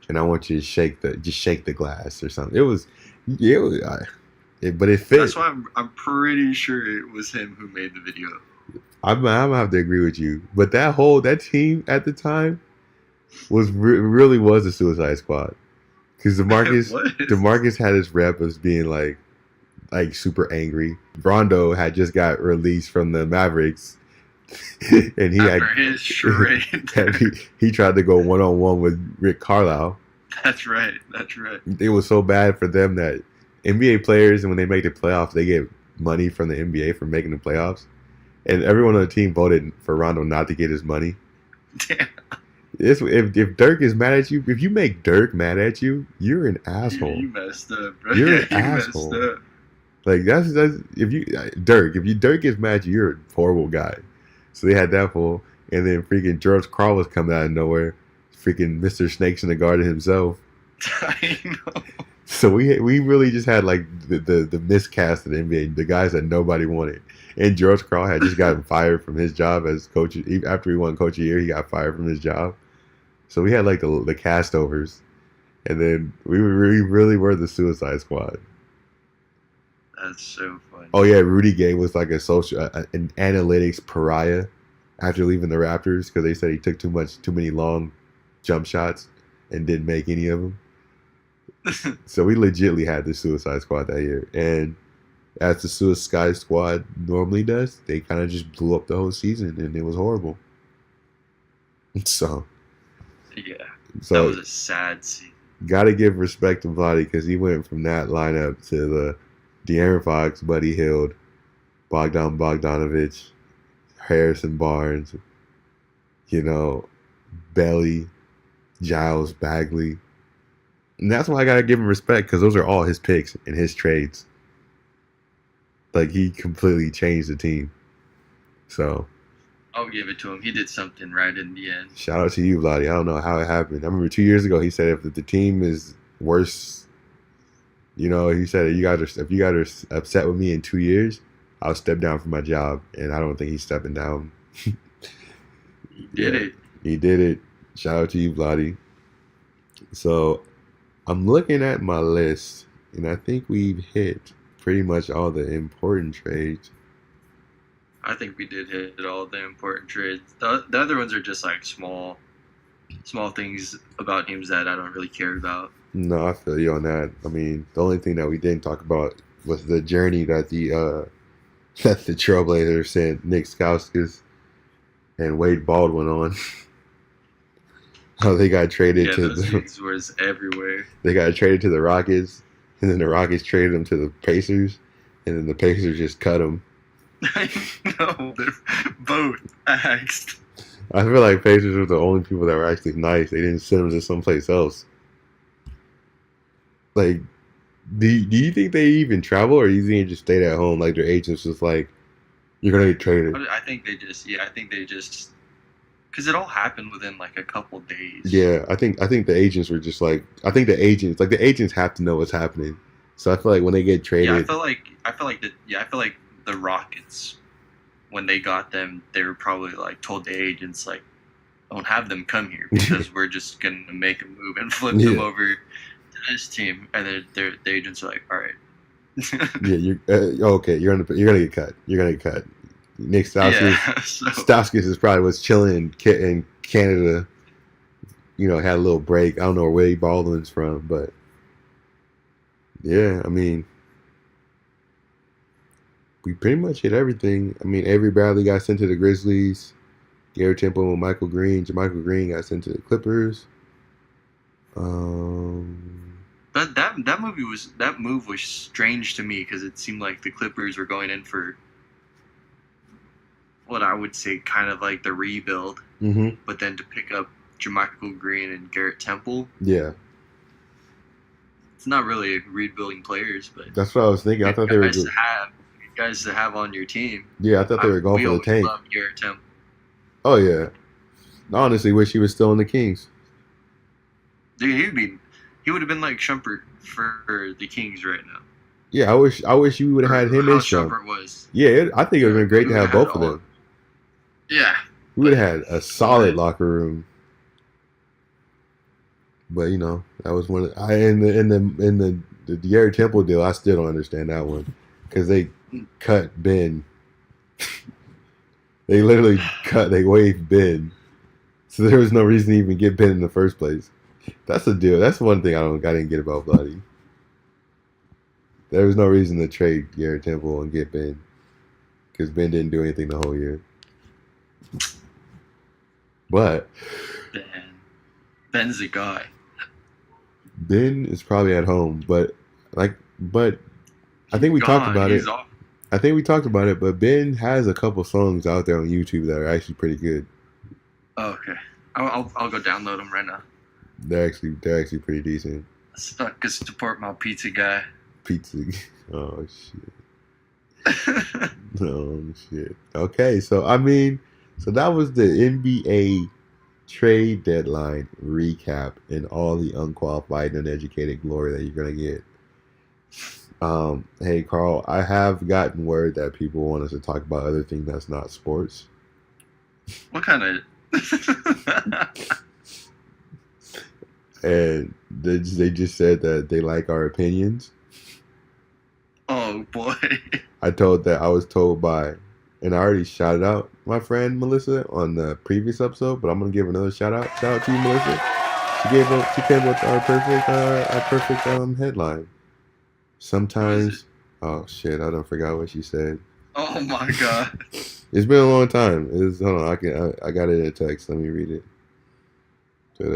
[SPEAKER 1] And I want you to shake the glass or something. But it fit.
[SPEAKER 2] That's why I'm pretty sure it was him who made the video.
[SPEAKER 1] I'm gonna have to agree with you. But that team at the time really was a Suicide Squad. Because DeMarcus had his rep as being like super angry. Rondo had just got released from the Mavericks. And
[SPEAKER 2] his charade.
[SPEAKER 1] he tried to go one-on-one with Rick Carlisle.
[SPEAKER 2] That's right.
[SPEAKER 1] It was so bad for them that NBA players, when they make the playoffs, they get money from the NBA for making the playoffs. And everyone on the team voted for Rondo not to get his money.
[SPEAKER 2] Damn.
[SPEAKER 1] If Dirk is mad at you, if you make Dirk mad at you, you're an asshole.
[SPEAKER 2] You messed up, bro.
[SPEAKER 1] You're an asshole. Like that's if Dirk gets mad at you, you're a horrible guy. So they had that fool, and then freaking George Karl was coming out of nowhere, freaking Mr. Snakes in the Garden himself.
[SPEAKER 2] I know.
[SPEAKER 1] So we really just had like the miscast of the NBA, the guys that nobody wanted. And George Karl had just gotten fired from his job as coach. After he won Coach of the Year, he got fired from his job. So we had like the cast overs, and then we really were the Suicide Squad.
[SPEAKER 2] That's so funny.
[SPEAKER 1] Oh yeah, Rudy Gay was like an analytics pariah after leaving the Raptors because they said he took too many long jump shots and didn't make any of them. So we legitly had the Suicide Squad that year, and as the Suicide Squad normally does, they kind of just blew up the whole season, and it was horrible. So
[SPEAKER 2] that was a sad scene.
[SPEAKER 1] Got to give respect to Vladi because he went from that lineup to the De'Aaron Fox, Buddy Hield, Bogdan Bogdanovic, Harrison Barnes, Belly, Giles Bagley. And that's why I got to give him respect because those are all his picks and his trades. Like, he completely changed the team. So
[SPEAKER 2] I'll give it to him. He did something right in the end.
[SPEAKER 1] Shout out to you, Vladi. I don't know how it happened. I remember 2 years ago he said if the team is worse, he said if you guys are upset with me in 2 years, I'll step down from my job. And I don't think he's stepping down.
[SPEAKER 2] He did it.
[SPEAKER 1] He did it. Shout out to you, Vladi. So I'm looking at my list, and I think we've hit pretty much all the important trades.
[SPEAKER 2] I think we did hit all the important trades. The other ones are just like small things about teams that I don't really care about.
[SPEAKER 1] No, I feel you on that. I mean, the only thing that we didn't talk about was the journey that the Trailblazers sent Nick Stauskas and Wade Baldwin on. How they got traded to
[SPEAKER 2] those things was everywhere.
[SPEAKER 1] They got traded to the Rockets, and then the Rockets traded them to the Pacers, and then the Pacers just cut them.
[SPEAKER 2] No, they're both axed.
[SPEAKER 1] I feel like Pacers were the only people that were actually nice. They didn't send them to someplace else. Like, do you think they even travel, or do you think they just stayed at home? Like their agents was like, "You're gonna get traded."
[SPEAKER 2] I think they just, because it all happened within like a couple days.
[SPEAKER 1] Yeah, I think the agents were just like, the agents have to know what's happening. So I feel like when they get traded,
[SPEAKER 2] I feel like the Rockets, when they got them, they were probably like told the agents like, "Don't have them come here because we're just gonna make a move and flip them over to this team," and then the agents are like, "All right."
[SPEAKER 1] Yeah, you're okay. You're gonna get cut. You're gonna get cut. Nick Stauskas, Stauskas is probably was chilling in Canada. You know, had a little break. I don't know where Baldwin's from, but yeah, I mean, we pretty much hit everything. I mean, Avery Bradley got sent to the Grizzlies. Garrett Temple and Michael Green. JaMychal Green got sent to the Clippers.
[SPEAKER 2] That move was strange to me because it seemed like the Clippers were going in for what I would say kind of like the rebuild, but then to pick up JaMychal Green and Garrett Temple, it's not really rebuilding players, but
[SPEAKER 1] that's what I was thinking. I thought they were good
[SPEAKER 2] guys to have on your team.
[SPEAKER 1] Yeah, I thought they were going for the tank.
[SPEAKER 2] Love Garrett Temple.
[SPEAKER 1] Oh yeah, I honestly wish he was still in the Kings.
[SPEAKER 2] Dude, he would have been like Shumpert for the Kings right now.
[SPEAKER 1] Yeah, I wish you would have had him and
[SPEAKER 2] Shumpert was.
[SPEAKER 1] Yeah, I think it would have been great to have both of them.
[SPEAKER 2] Yeah,
[SPEAKER 1] we would have had a solid locker room. But you know, that was one. In the Garrett Temple deal, I still don't understand that one because they cut Ben. They literally they waived Ben, so there was no reason to even get Ben in the first place. That's the deal. That's one thing I didn't get about Bloody. There was no reason to trade Garrett Temple and get Ben because Ben didn't do anything the whole year. But
[SPEAKER 2] Ben's the guy.
[SPEAKER 1] Ben is probably at home, but I think we talked about it. I think we talked about it, but Ben has a couple songs out there on YouTube that are actually pretty good.
[SPEAKER 2] Oh, okay, I'll go download them right now.
[SPEAKER 1] They're actually pretty decent.
[SPEAKER 2] Stuck to support my pizza guy.
[SPEAKER 1] Pizza. Oh shit. Oh shit. Okay, so that was the NBA trade deadline recap and all the unqualified and uneducated glory that you're gonna get. Hey Carl, I have gotten word that people want us to talk about other things that's not sports.
[SPEAKER 2] What kind of?
[SPEAKER 1] And they just said that they like our opinions.
[SPEAKER 2] Oh boy!
[SPEAKER 1] I was told by, and I already shouted out my friend Melissa on the previous episode, but I'm gonna give another shout out. Shout out to you, Melissa. She came up with our perfect headline. Sometimes, oh shit, I don't forgot what she said.
[SPEAKER 2] Oh my god!
[SPEAKER 1] It's been a long time. Hold on, I got it in a text. Let me read it. I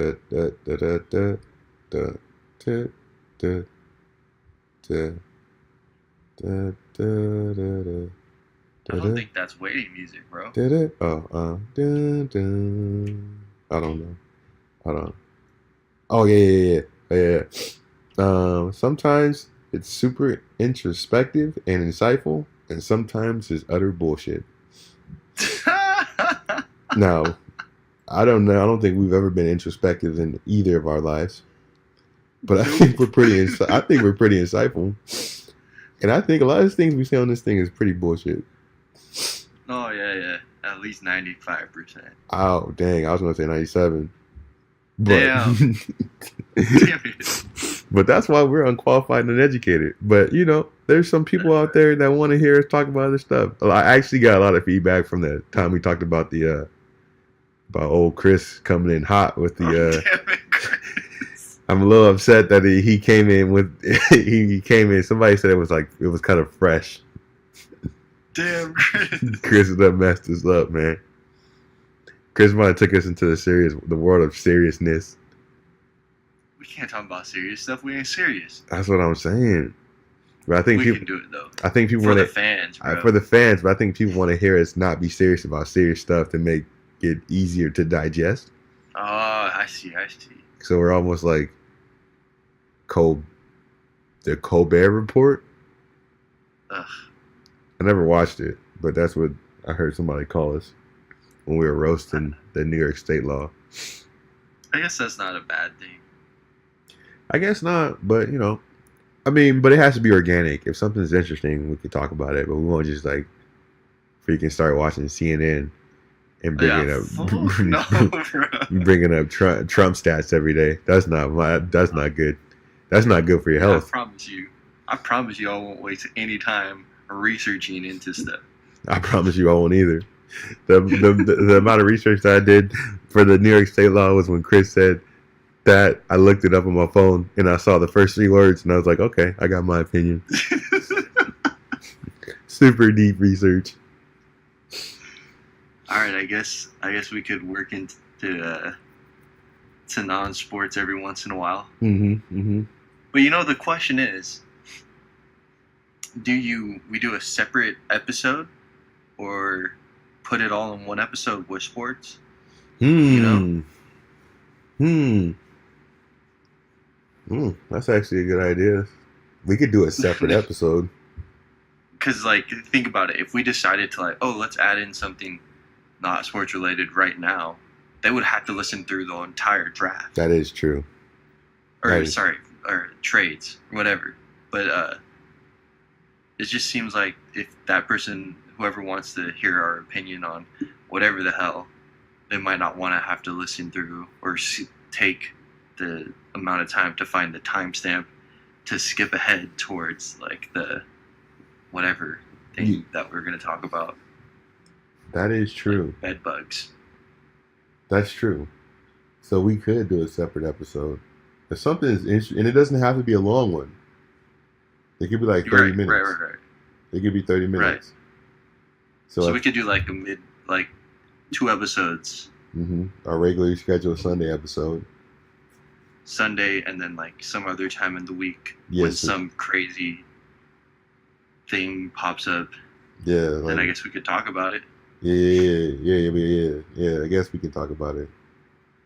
[SPEAKER 2] don't think that's waiting music, bro.
[SPEAKER 1] I don't know. Hold on. Oh yeah. Sometimes it's super introspective and insightful, and sometimes it's utter bullshit. Now, I don't know. I don't think we've ever been introspective in either of our lives, but I think we're pretty. I think we're pretty insightful, and I think a lot of the things we say on this thing is pretty bullshit.
[SPEAKER 2] Oh yeah, at least 95%.
[SPEAKER 1] Oh dang! I was gonna say 97.
[SPEAKER 2] Damn. Damn it.
[SPEAKER 1] But that's why we're unqualified and uneducated. But there's some people out there that want to hear us talk about other stuff. I actually got a lot of feedback from the time we talked about the about old Chris coming in hot with the.
[SPEAKER 2] Damn it, Chris.
[SPEAKER 1] I'm a little upset that he came in with he came in. Somebody said it was kind of fresh.
[SPEAKER 2] Damn, Chris.
[SPEAKER 1] Chris done messed us up, man. Chris might have took us into the world of seriousness.
[SPEAKER 2] We can't talk about serious stuff. We ain't serious.
[SPEAKER 1] That's what I'm saying. But I think
[SPEAKER 2] we
[SPEAKER 1] people
[SPEAKER 2] can do it though.
[SPEAKER 1] I think people
[SPEAKER 2] for
[SPEAKER 1] want
[SPEAKER 2] the fans, bro.
[SPEAKER 1] For the fans, but I think people want to hear us not be serious about serious stuff to make it easier to digest.
[SPEAKER 2] Oh, I see.
[SPEAKER 1] So we're almost like the Colbert Report.
[SPEAKER 2] Ugh.
[SPEAKER 1] I never watched it, but that's what I heard somebody call us when we were roasting the New York State law.
[SPEAKER 2] I guess that's not a bad thing.
[SPEAKER 1] I guess not, but but it has to be organic. If something's interesting, we can talk about it, but we won't just freaking start watching CNN and bringing up Trump stats every day. That's not good. That's not good for your health.
[SPEAKER 2] I promise you I won't waste any time researching into stuff.
[SPEAKER 1] I promise you I won't either. The amount of research that I did for the New York State law was when Chris said that. I looked it up on my phone and I saw the first 3 words and I was like, okay, I got my opinion. Super deep research.
[SPEAKER 2] All right, I guess we could work into to non-sports every once in a while. But the question is, we do a separate episode or put it all in one episode with sports?
[SPEAKER 1] That's actually a good idea. We could do a separate episode.
[SPEAKER 2] Because, think about it. If we decided to, let's add in something not sports related right now, they would have to listen through the entire draft.
[SPEAKER 1] That is true.
[SPEAKER 2] Or trades, whatever. But it just seems like if that person, whoever wants to hear our opinion on whatever the hell, they might not want to have to listen through or take the amount of time to find the timestamp to skip ahead towards the whatever thing that we're going to talk about.
[SPEAKER 1] That is true.
[SPEAKER 2] Bed bugs.
[SPEAKER 1] That's true. So we could do a separate episode. If something is interesting, and it doesn't have to be a long one. It could be 30 minutes.
[SPEAKER 2] Right.
[SPEAKER 1] It could be 30 minutes.
[SPEAKER 2] Right. So we could do a mid, 2 episodes.
[SPEAKER 1] Our regularly scheduled Sunday episode.
[SPEAKER 2] Sunday, and then some other time in the week
[SPEAKER 1] when
[SPEAKER 2] some crazy thing pops up.
[SPEAKER 1] Yeah.
[SPEAKER 2] Then I guess we could talk about it.
[SPEAKER 1] Yeah. I guess we can talk about it,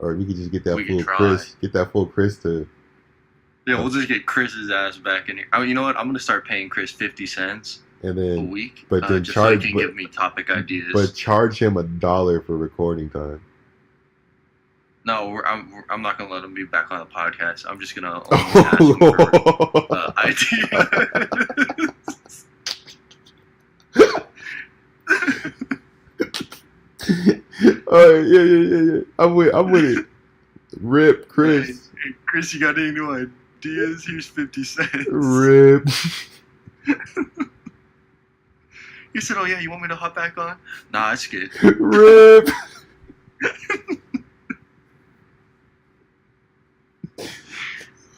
[SPEAKER 1] or we could just get that full Chris to.
[SPEAKER 2] Yeah, we'll just get Chris's ass back in here. Oh, you know what? I'm gonna start paying Chris 50 cents
[SPEAKER 1] and then
[SPEAKER 2] a week,
[SPEAKER 1] but then
[SPEAKER 2] just
[SPEAKER 1] charge,
[SPEAKER 2] so he can give me topic ideas.
[SPEAKER 1] But charge him $1 for recording time.
[SPEAKER 2] No, I'm not gonna let him be back on the podcast. I'm just gonna only ask him for ideas.
[SPEAKER 1] All right, yeah. I'm with it. Rip, Chris.
[SPEAKER 2] Hey, Chris, you got any new ideas? Here's 50 cents.
[SPEAKER 1] Rip.
[SPEAKER 2] He said, "Oh yeah, you want me to hop back on?" Nah, it's good.
[SPEAKER 1] Rip.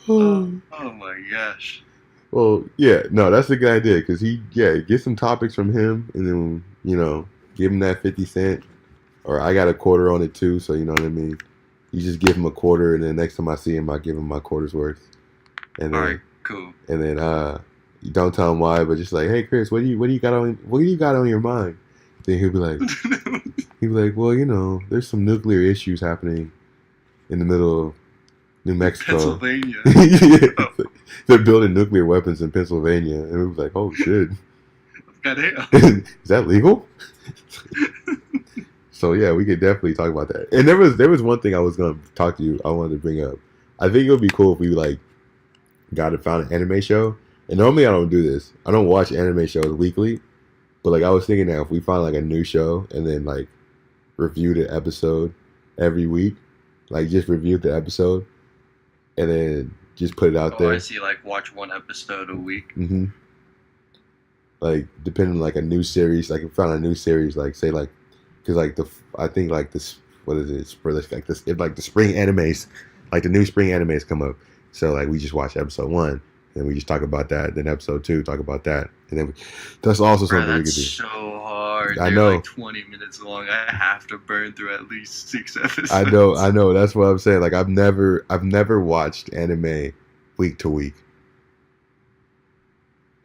[SPEAKER 2] Oh my gosh.
[SPEAKER 1] Well, yeah, no, that's a good idea because get some topics from him and then give him that 50 cent, or I got a quarter on it too, so you know what I mean. You just give him a quarter, and then next time I see him, I give him my quarter's worth. And then,
[SPEAKER 2] all right, cool.
[SPEAKER 1] And then you don't tell him why, but just hey Chris, what do you got on your mind? Then he'll be like, well, there's some nuclear issues happening in the middle of New Mexico.
[SPEAKER 2] Pennsylvania.
[SPEAKER 1] Yeah. They're building nuclear weapons in Pennsylvania. And we was like, oh, shit.
[SPEAKER 2] Goddamn.
[SPEAKER 1] Is that legal? So, yeah, we could definitely talk about that. And there was one thing I was going to talk to you, I wanted to bring up. I think it would be cool if we, found an anime show. And normally I don't do this. I don't watch anime shows weekly. But, I was thinking that if we found, a new show and then, review the episode every week. Just review the episode. And then just put it out there.
[SPEAKER 2] I see. Like watch one episode a week.
[SPEAKER 1] Mm-hmm. Like depending on like a new series, like if I found a new series, like say like, because like I think like this, what is it for this, like this, like the spring animes, like the new spring animes come up, so like we just watch episode 1 and we just talk about that, then episode 2 talk about that, and then that's also something we could do.
[SPEAKER 2] So hard.
[SPEAKER 1] I
[SPEAKER 2] They're
[SPEAKER 1] know.
[SPEAKER 2] like 20 minutes long. I have to burn through at least 6 episodes.
[SPEAKER 1] I know. That's what I'm saying. Like I've never watched anime week to week.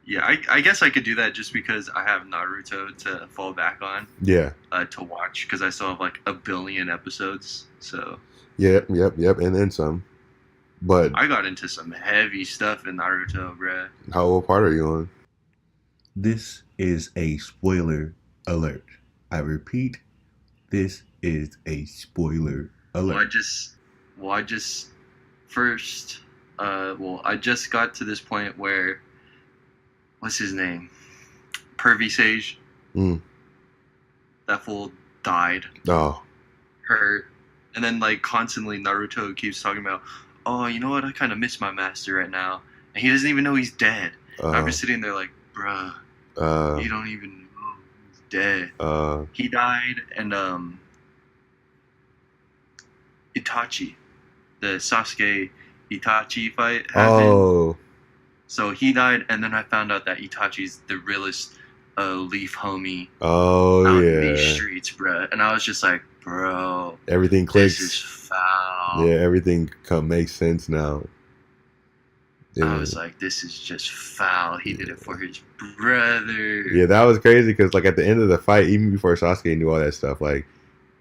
[SPEAKER 2] Yeah, I guess I could do that just because I have Naruto to fall back on.
[SPEAKER 1] Yeah.
[SPEAKER 2] To watch, because I still have like 1 billion episodes. So.
[SPEAKER 1] Yep, and then some. But
[SPEAKER 2] I got into some heavy stuff in Naruto, bruh.
[SPEAKER 1] How old part are you on?
[SPEAKER 3] This is a spoiler alert. I repeat, this is a spoiler alert.
[SPEAKER 2] I just got to this point where, what's his name? Pervy Sage. That fool died.
[SPEAKER 1] Oh.
[SPEAKER 2] Hurt. And then like constantly Naruto keeps talking about, oh, you know what? I kind of miss my master right now. And he doesn't even know he's dead. I'm just sitting there like, bruh, you don't even know he's dead. He died, and Itachi, the Sasuke Itachi fight happened.
[SPEAKER 1] Oh.
[SPEAKER 2] So he died, and then I found out that Itachi's the realest Leaf homie
[SPEAKER 1] out
[SPEAKER 2] in these streets, bruh. And I was just like, bro,
[SPEAKER 1] everything clicks.
[SPEAKER 2] This is foul.
[SPEAKER 1] Yeah, everything makes sense now. Yeah.
[SPEAKER 2] I was like, this is just foul. He did it for his brother.
[SPEAKER 1] Yeah, that was crazy because like at the end of the fight, even before Sasuke knew all that stuff, like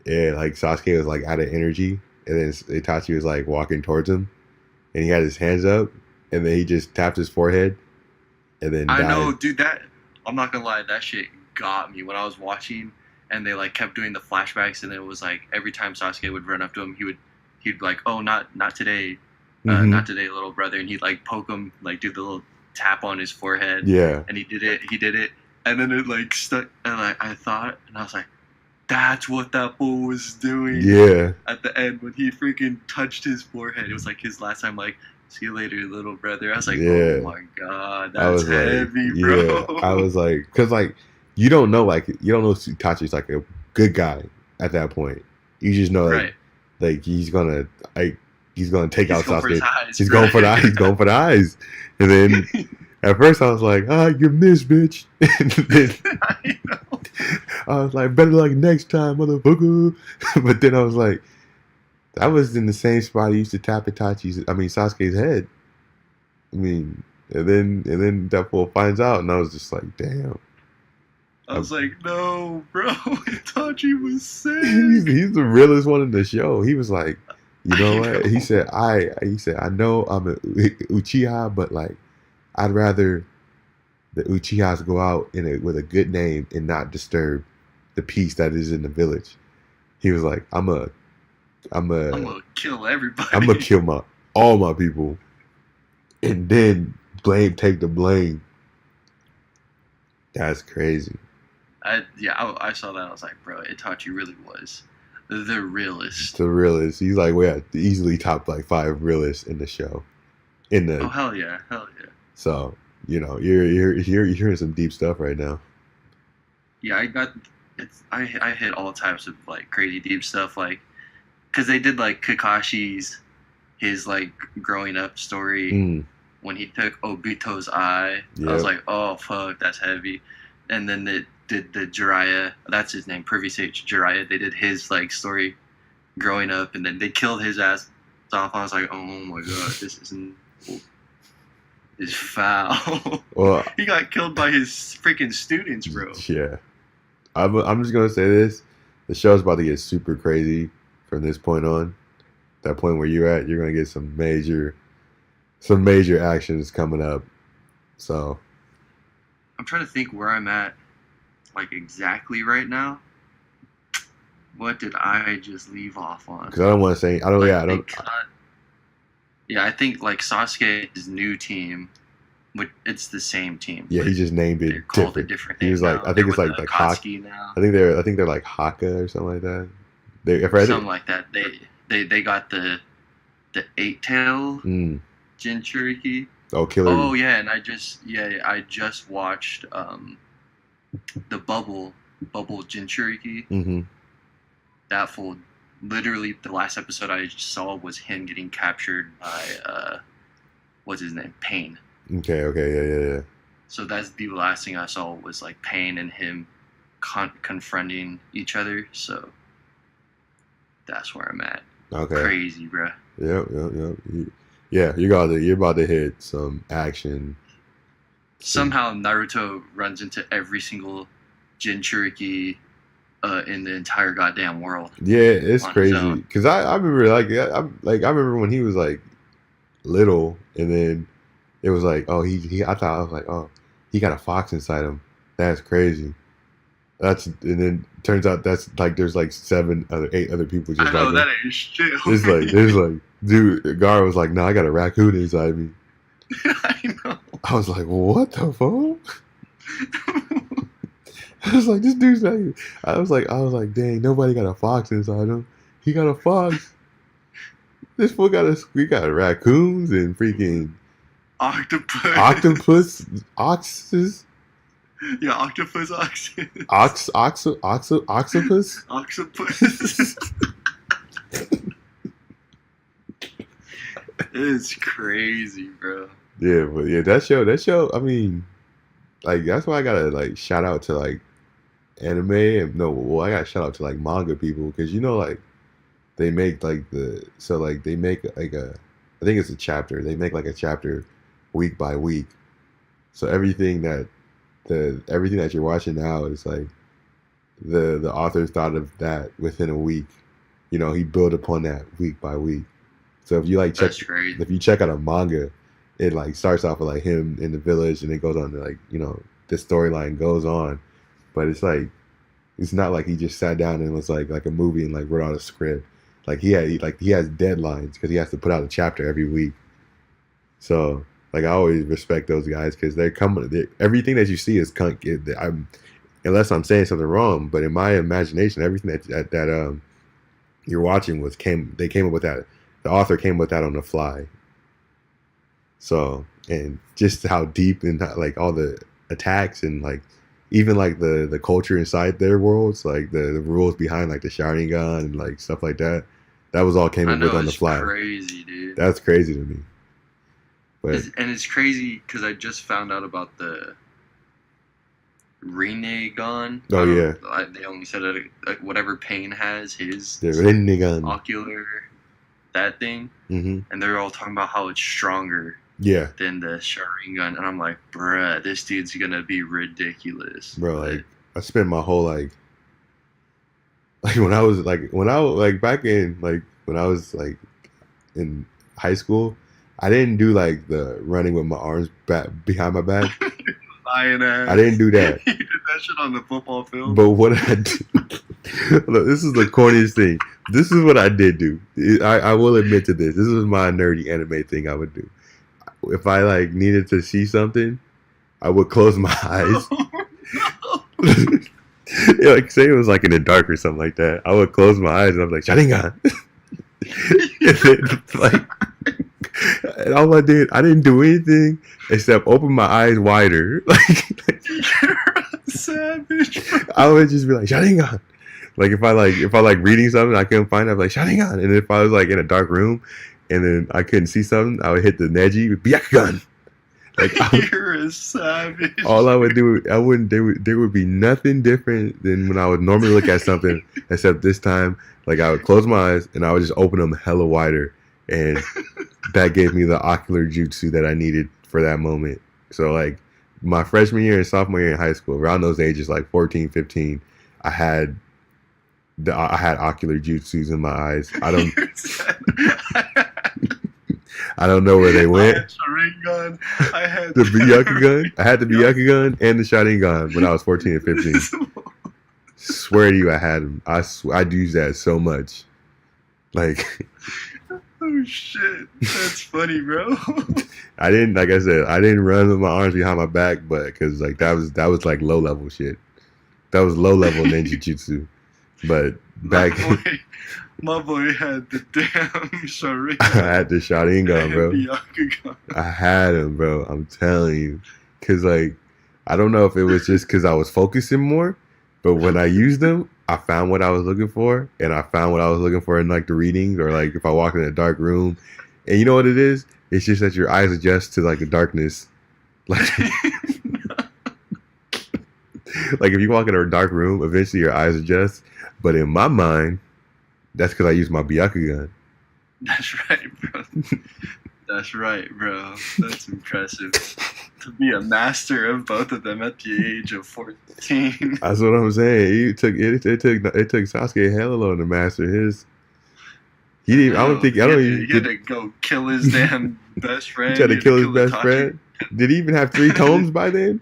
[SPEAKER 1] like Sasuke was like out of energy, and then Itachi was like walking towards him, and he had his hands up, and then he just tapped his forehead, and then died.
[SPEAKER 2] I know, dude. That I'm not gonna lie, that shit got me when I was watching, and they like kept doing the flashbacks, and it was like every time Sasuke would run up to him, he'd like, oh, not today. Not today, little brother, and he'd like poke him, like do the little tap on his forehead.
[SPEAKER 1] Yeah.
[SPEAKER 2] And he did it, and then it like stuck, and like I thought, and I was like, that's what that fool was doing.
[SPEAKER 1] Yeah.
[SPEAKER 2] At the end when he freaking touched his forehead, it was like his last time, like, see you later, little brother. I was like, oh my god, that's heavy, like, bro.
[SPEAKER 1] Yeah. I was like, cause like you don't know Itachi's like a good guy at that point. You just know like he's gonna take out Sasuke. He's going for the eyes. He's going for the eyes. And then at first I was like, you missed, bitch. And then
[SPEAKER 2] I know.
[SPEAKER 1] I was like, better luck next time, motherfucker. But then I was like, that was in the same spot he used to tap Sasuke's head. I mean, and then that fool finds out, and I was just like, damn.
[SPEAKER 2] I was like, no, bro, Itachi was sick.
[SPEAKER 1] He's the realest one in the show. He was like, you know what? He said, I know I'm an Uchiha, but like, I'd rather the Uchihas go out with a good name and not disturb the peace that is in the village. He was like, I'm gonna
[SPEAKER 2] kill everybody.
[SPEAKER 1] I'm gonna kill all my people, and then take the blame. That's crazy.
[SPEAKER 2] I saw that. I was like, bro, Itachi really was the realest.
[SPEAKER 1] The realest. He's like, we had easily top like 5 realists in the show.
[SPEAKER 2] Oh hell yeah.
[SPEAKER 1] So you're hearing some deep stuff right now.
[SPEAKER 2] Yeah, I hit all types of like crazy deep stuff, like because they did like Kakashi's his like growing up story when he took Obito's eye. Yep. I was like, oh fuck, that's heavy. And then they did the Jiraiya, that's his name, Privy Sage Jiraiya. They did his like story growing up, and then they killed his ass off. I was like, oh my god, this is foul. Well, he got killed by his freaking students, bro.
[SPEAKER 1] Yeah, I'm just gonna say this: the show's about to get super crazy from this point on. That point where you're at, you're gonna get some major actions coming up. So
[SPEAKER 2] I'm trying to think where I'm at, like exactly right now. What did I just leave off on?
[SPEAKER 1] Because I don't want to say.
[SPEAKER 2] I think like Sasuke's new team, it's the same team.
[SPEAKER 1] Yeah, he just named it different. He was like, I think it's like Haki now. I think they're like Haka or something like that. Something
[SPEAKER 2] like that. They got the 8-tail Jinchuriki.
[SPEAKER 1] Oh, Killer.
[SPEAKER 2] Oh yeah, and I just watched the Bubble Jinchuriki.
[SPEAKER 1] Mm-hmm.
[SPEAKER 2] That fool, literally the last episode I saw was him getting captured by what's his name? Payne.
[SPEAKER 1] Okay, yeah.
[SPEAKER 2] So that's the last thing I saw was like Payne and him confronting each other. So that's where I'm at.
[SPEAKER 1] Okay.
[SPEAKER 2] Crazy, bro.
[SPEAKER 1] Yep. You're about to hit some action.
[SPEAKER 2] Somehow Naruto runs into every single Jinchuriki in the entire goddamn world.
[SPEAKER 1] Yeah, it's crazy because I remember I remember when he was like little, and then it was like, oh, I thought I was like, oh, he got a fox inside him. That's crazy. And then turns out that's like there's like 8 other people just
[SPEAKER 2] I know
[SPEAKER 1] like
[SPEAKER 2] that ain't shit.
[SPEAKER 1] there's like dude, Gar was like, no, I got a raccoon inside me.
[SPEAKER 2] I know.
[SPEAKER 1] I was like, what the fuck? I was like, this dude's like, I was like, dang, nobody got a fox inside him. He got a fox. This fool we got raccoons and freaking octopus, oxes.
[SPEAKER 2] Yeah, octopus, oxes.
[SPEAKER 1] Octopus.
[SPEAKER 2] Octopus. It's crazy, bro.
[SPEAKER 1] Yeah, but yeah, that show. I mean, like that's why I gotta like shout out to like anime and I gotta shout out to like manga people because like they make like they make like I think it's a chapter. They make like a chapter week by week. So everything that you're watching now is like the author thought of that within a week. He built upon that week by week. So if you like check out a manga, it like starts off with like him in the village and it goes on to like, the storyline goes on. But it's like it's not like he just sat down and was like a movie and like wrote out a script. Like he has deadlines because he has to put out a chapter every week. So like I always respect those guys because everything that you see is unless I'm saying something wrong, but in my imagination, everything that you're watching they came up with that. The author came up with that on the fly. So, and just how deep and like all the attacks and like even like the culture inside their worlds, like the rules behind like the Sharingan and like stuff like that. That was all came up with on the fly.
[SPEAKER 2] Crazy, dude.
[SPEAKER 1] That's crazy to me. But
[SPEAKER 2] it's crazy because I just found out about the Rinnegan.
[SPEAKER 1] Oh yeah.
[SPEAKER 2] They only said it like whatever Payne has his
[SPEAKER 1] the Rinnegan
[SPEAKER 2] ocular that thing,
[SPEAKER 1] mm-hmm.
[SPEAKER 2] and they're all talking about how it's stronger.
[SPEAKER 1] Yeah.
[SPEAKER 2] Than the Sharingan, and I'm like, bruh, this dude's gonna be ridiculous.
[SPEAKER 1] Bro, like I spent my whole like when I was back in like when I was like in high school, I didn't do like the running with my arms back behind my back.
[SPEAKER 2] Lying ass.
[SPEAKER 1] I didn't do that.
[SPEAKER 2] You did that shit on the football field.
[SPEAKER 1] But what I did, look, this is the corniest thing. This is what I did do. I will admit to this. This was my nerdy anime thing I would do. If I like needed to see something, I would close my eyes. Yeah, like say it was like in the dark or something like that. I would close my eyes and I'm like Sharingan. And all I didn't do anything except open my eyes wider.
[SPEAKER 2] You're a savage.
[SPEAKER 1] I would just be like Sharingan. Like if I like reading something I couldn't find it, I'd be like Sharingan. And if I was like in a dark room and then I couldn't see something, I would hit the Neji Byakugan. Like
[SPEAKER 2] you're a savage.
[SPEAKER 1] All I would do, there would be nothing different than when I would normally look at something, except this time, like I would close my eyes and I would just open them hella wider, and that gave me the ocular jutsu that I needed for that moment. So like my freshman year and sophomore year in high school, around those ages, like 14, 15, I had ocular jutsus in my eyes. I don't know where they went.
[SPEAKER 2] I had
[SPEAKER 1] the Byakugan. I had the Byakugan and the Sharingan when I was 14 and 15. Swear to you, I had them. I'd use that so much. Like,
[SPEAKER 2] oh shit, that's funny, bro.
[SPEAKER 1] I didn't, like I said, I didn't run with my arms behind my back, but because like that was like low level shit. That was low level ninja jutsu. But back
[SPEAKER 2] My boy had the damn Sharingan.
[SPEAKER 1] I had the Sharingan, bro.
[SPEAKER 2] Byakugan.
[SPEAKER 1] I had him, bro. I'm telling you. Because, like, I don't know if it was just because I was focusing more, but when I used them, I found what I was looking for, and I found what I was looking for in, like, the readings, or, like, if I walk in a dark room. And you know what it is? It's just that your eyes adjust to, like, the darkness. Like, like if you walk in a dark room, eventually your eyes adjust. But in my mind, that's because I use my Byakugan.
[SPEAKER 2] That's right, bro. That's right, bro. That's impressive. To be a master of both of them at the age of 14.
[SPEAKER 1] That's what I'm saying. It took Sasuke hella long to master his. He didn't. I don't think. I don't even.
[SPEAKER 2] He had to go kill his damn best friend.
[SPEAKER 1] He tried to kill his best friend. Did he even have 3 tomes by then?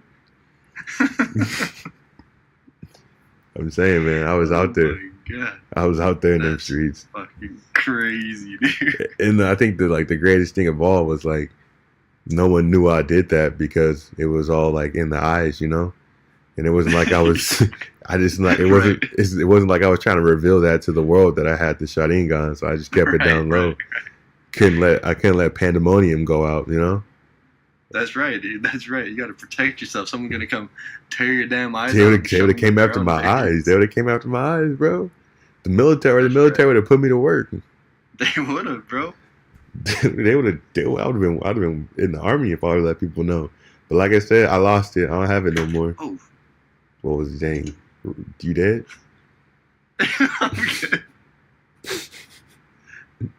[SPEAKER 1] I'm saying, man, I was out there.
[SPEAKER 2] God.
[SPEAKER 1] I was out there in them streets.
[SPEAKER 2] Fucking crazy, dude.
[SPEAKER 1] And I think the greatest thing of all was, like, no one knew I did that because it was all, like, in the eyes, you know. And it wasn't like I was. I just like it wasn't. It wasn't like I was trying to reveal that to the world that I had the Sharingan. So I just kept it down low. I couldn't let pandemonium go out, you know.
[SPEAKER 2] That's right, dude. That's right. You got to protect yourself. Someone's gonna come tear your damn eyes out.
[SPEAKER 1] They would have came after my eyes. They would have came after my eyes, bro. The military would have put me to work.
[SPEAKER 2] They would have, bro.
[SPEAKER 1] They would have. I'd have been in the army if I would have let people know. But like I said, I lost it. I don't have it no more.
[SPEAKER 2] Oh.
[SPEAKER 1] What was his name? You dead?
[SPEAKER 2] I'm good.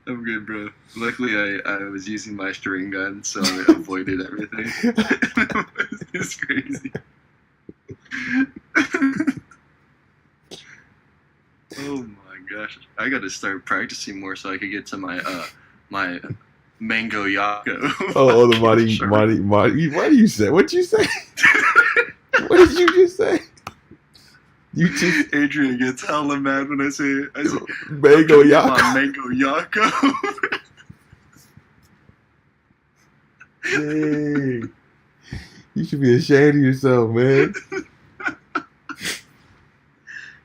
[SPEAKER 2] I'm good, bro. Luckily, I was using my Sharingan, so I avoided everything. It's crazy. Oh my gosh. I gotta start practicing more so I could get to my my Mango Yako.
[SPEAKER 1] Oh, the Marty. What do you say? What'd you say? What did you just say?
[SPEAKER 2] Adrian gets hella mad when I say it. I say
[SPEAKER 1] Mango Yako.
[SPEAKER 2] Mango Yako.
[SPEAKER 1] Hey, you should be ashamed of yourself, man.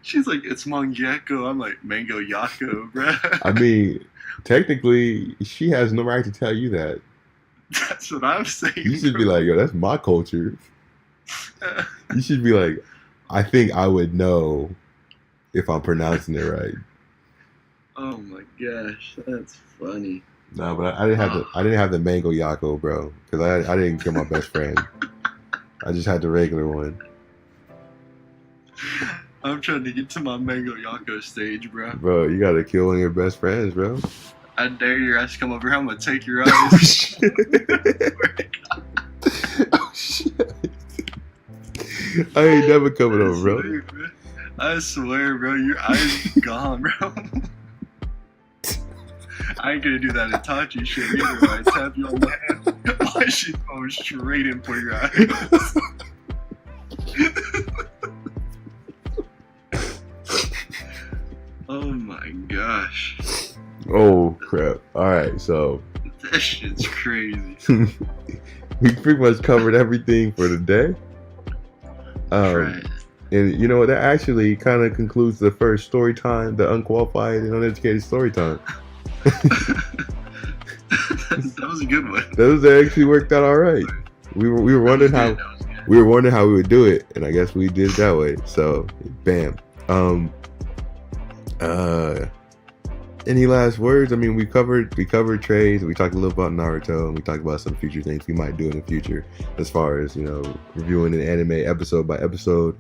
[SPEAKER 2] She's like, it's Mangekko. I'm like, Mango Yako, bruh.
[SPEAKER 1] I mean, technically, she has no right to tell you that.
[SPEAKER 2] That's what I'm saying.
[SPEAKER 1] You should be like, yo, that's my culture. You should be like, I think I would know if I'm pronouncing it right.
[SPEAKER 2] Oh my gosh, that's funny.
[SPEAKER 1] No, but I didn't have the Mango Yako, bro, because I didn't kill my best friend. I just had the regular one.
[SPEAKER 2] I'm trying to get to my Mango Yako stage, bro.
[SPEAKER 1] Bro, you gotta kill one of your best friends, bro.
[SPEAKER 2] I dare your ass to come over here. I'm gonna take your eyes.
[SPEAKER 1] Oh shit! Oh shit! I ain't never coming over, bro.
[SPEAKER 2] I swear, bro, your eyes gone, bro. I ain't gonna do that Itachi shit either. I tap you on the head. My shit going straight in for your eyes. Oh my gosh.
[SPEAKER 1] Oh crap! All right, so
[SPEAKER 2] that shit's crazy.
[SPEAKER 1] We pretty much covered everything for the day.
[SPEAKER 2] Right.
[SPEAKER 1] And you know, that actually kind of concludes the first story time, the unqualified and uneducated story time.
[SPEAKER 2] That was a good one.
[SPEAKER 1] Those actually worked out all right. We were wondering how we would do it, and I guess we did it that way. So, bam. Any last words? I mean, we covered trades. We talked a little about Naruto, and we talked about some future things we might do in the future, as far as, you know, reviewing an anime episode by episode,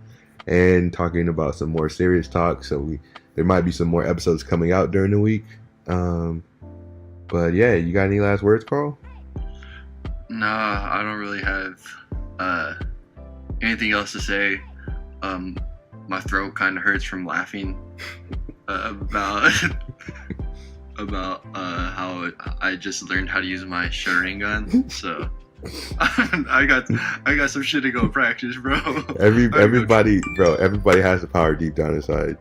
[SPEAKER 1] and talking about some more serious talk. So there might be some more episodes coming out during the week. But yeah, you got any last words, Carl?
[SPEAKER 2] Nah, I don't really have anything else to say. My throat kind of hurts from laughing about how I just learned how to use my Sharingan. So I got some shit to go practice, bro.
[SPEAKER 1] Everybody has the power deep down inside.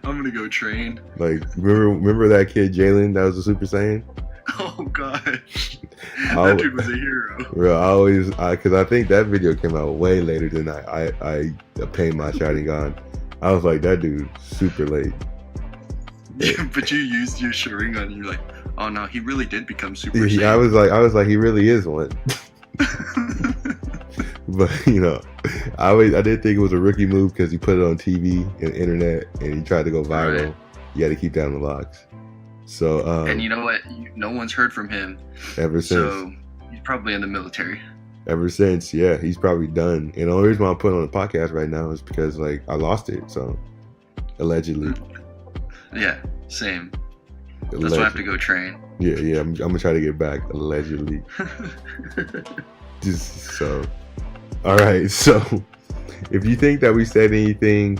[SPEAKER 2] I'm gonna go train.
[SPEAKER 1] Like, remember that kid Jalen that was a Super Saiyan?
[SPEAKER 2] Oh gosh, that dude was a hero.
[SPEAKER 1] Bro, because I think that video came out way later than I obtained my Sharingan. I was like, that dude super late.
[SPEAKER 2] But you used your Sharingan and you're like, oh no, he really did become Super Saiyan.
[SPEAKER 1] Yeah, I was like, he really is one. But I did think it was a rookie move because he put it on TV and internet and he tried to go viral. Right. You got to keep that in the box. So
[SPEAKER 2] and you know what? No one's heard from him
[SPEAKER 1] ever since.
[SPEAKER 2] So he's probably in the military.
[SPEAKER 1] Ever since, yeah, he's probably done. And the only reason why I'm putting on the podcast right now is because like I lost it. So allegedly.
[SPEAKER 2] Yeah, same. That's why I have to go train.
[SPEAKER 1] Yeah, I'm gonna try to get back allegedly. Just so. All right, so if you think that we said anything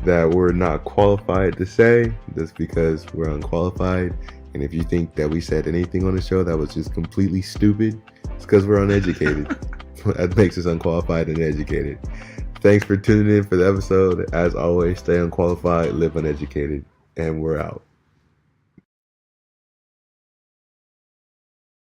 [SPEAKER 1] that we're not qualified to say, that's because we're unqualified. And if you think that we said anything on the show that was just completely stupid, it's because we're uneducated. That makes us unqualified and educated. Thanks for tuning in for the episode. As always, stay unqualified, live uneducated, and we're out.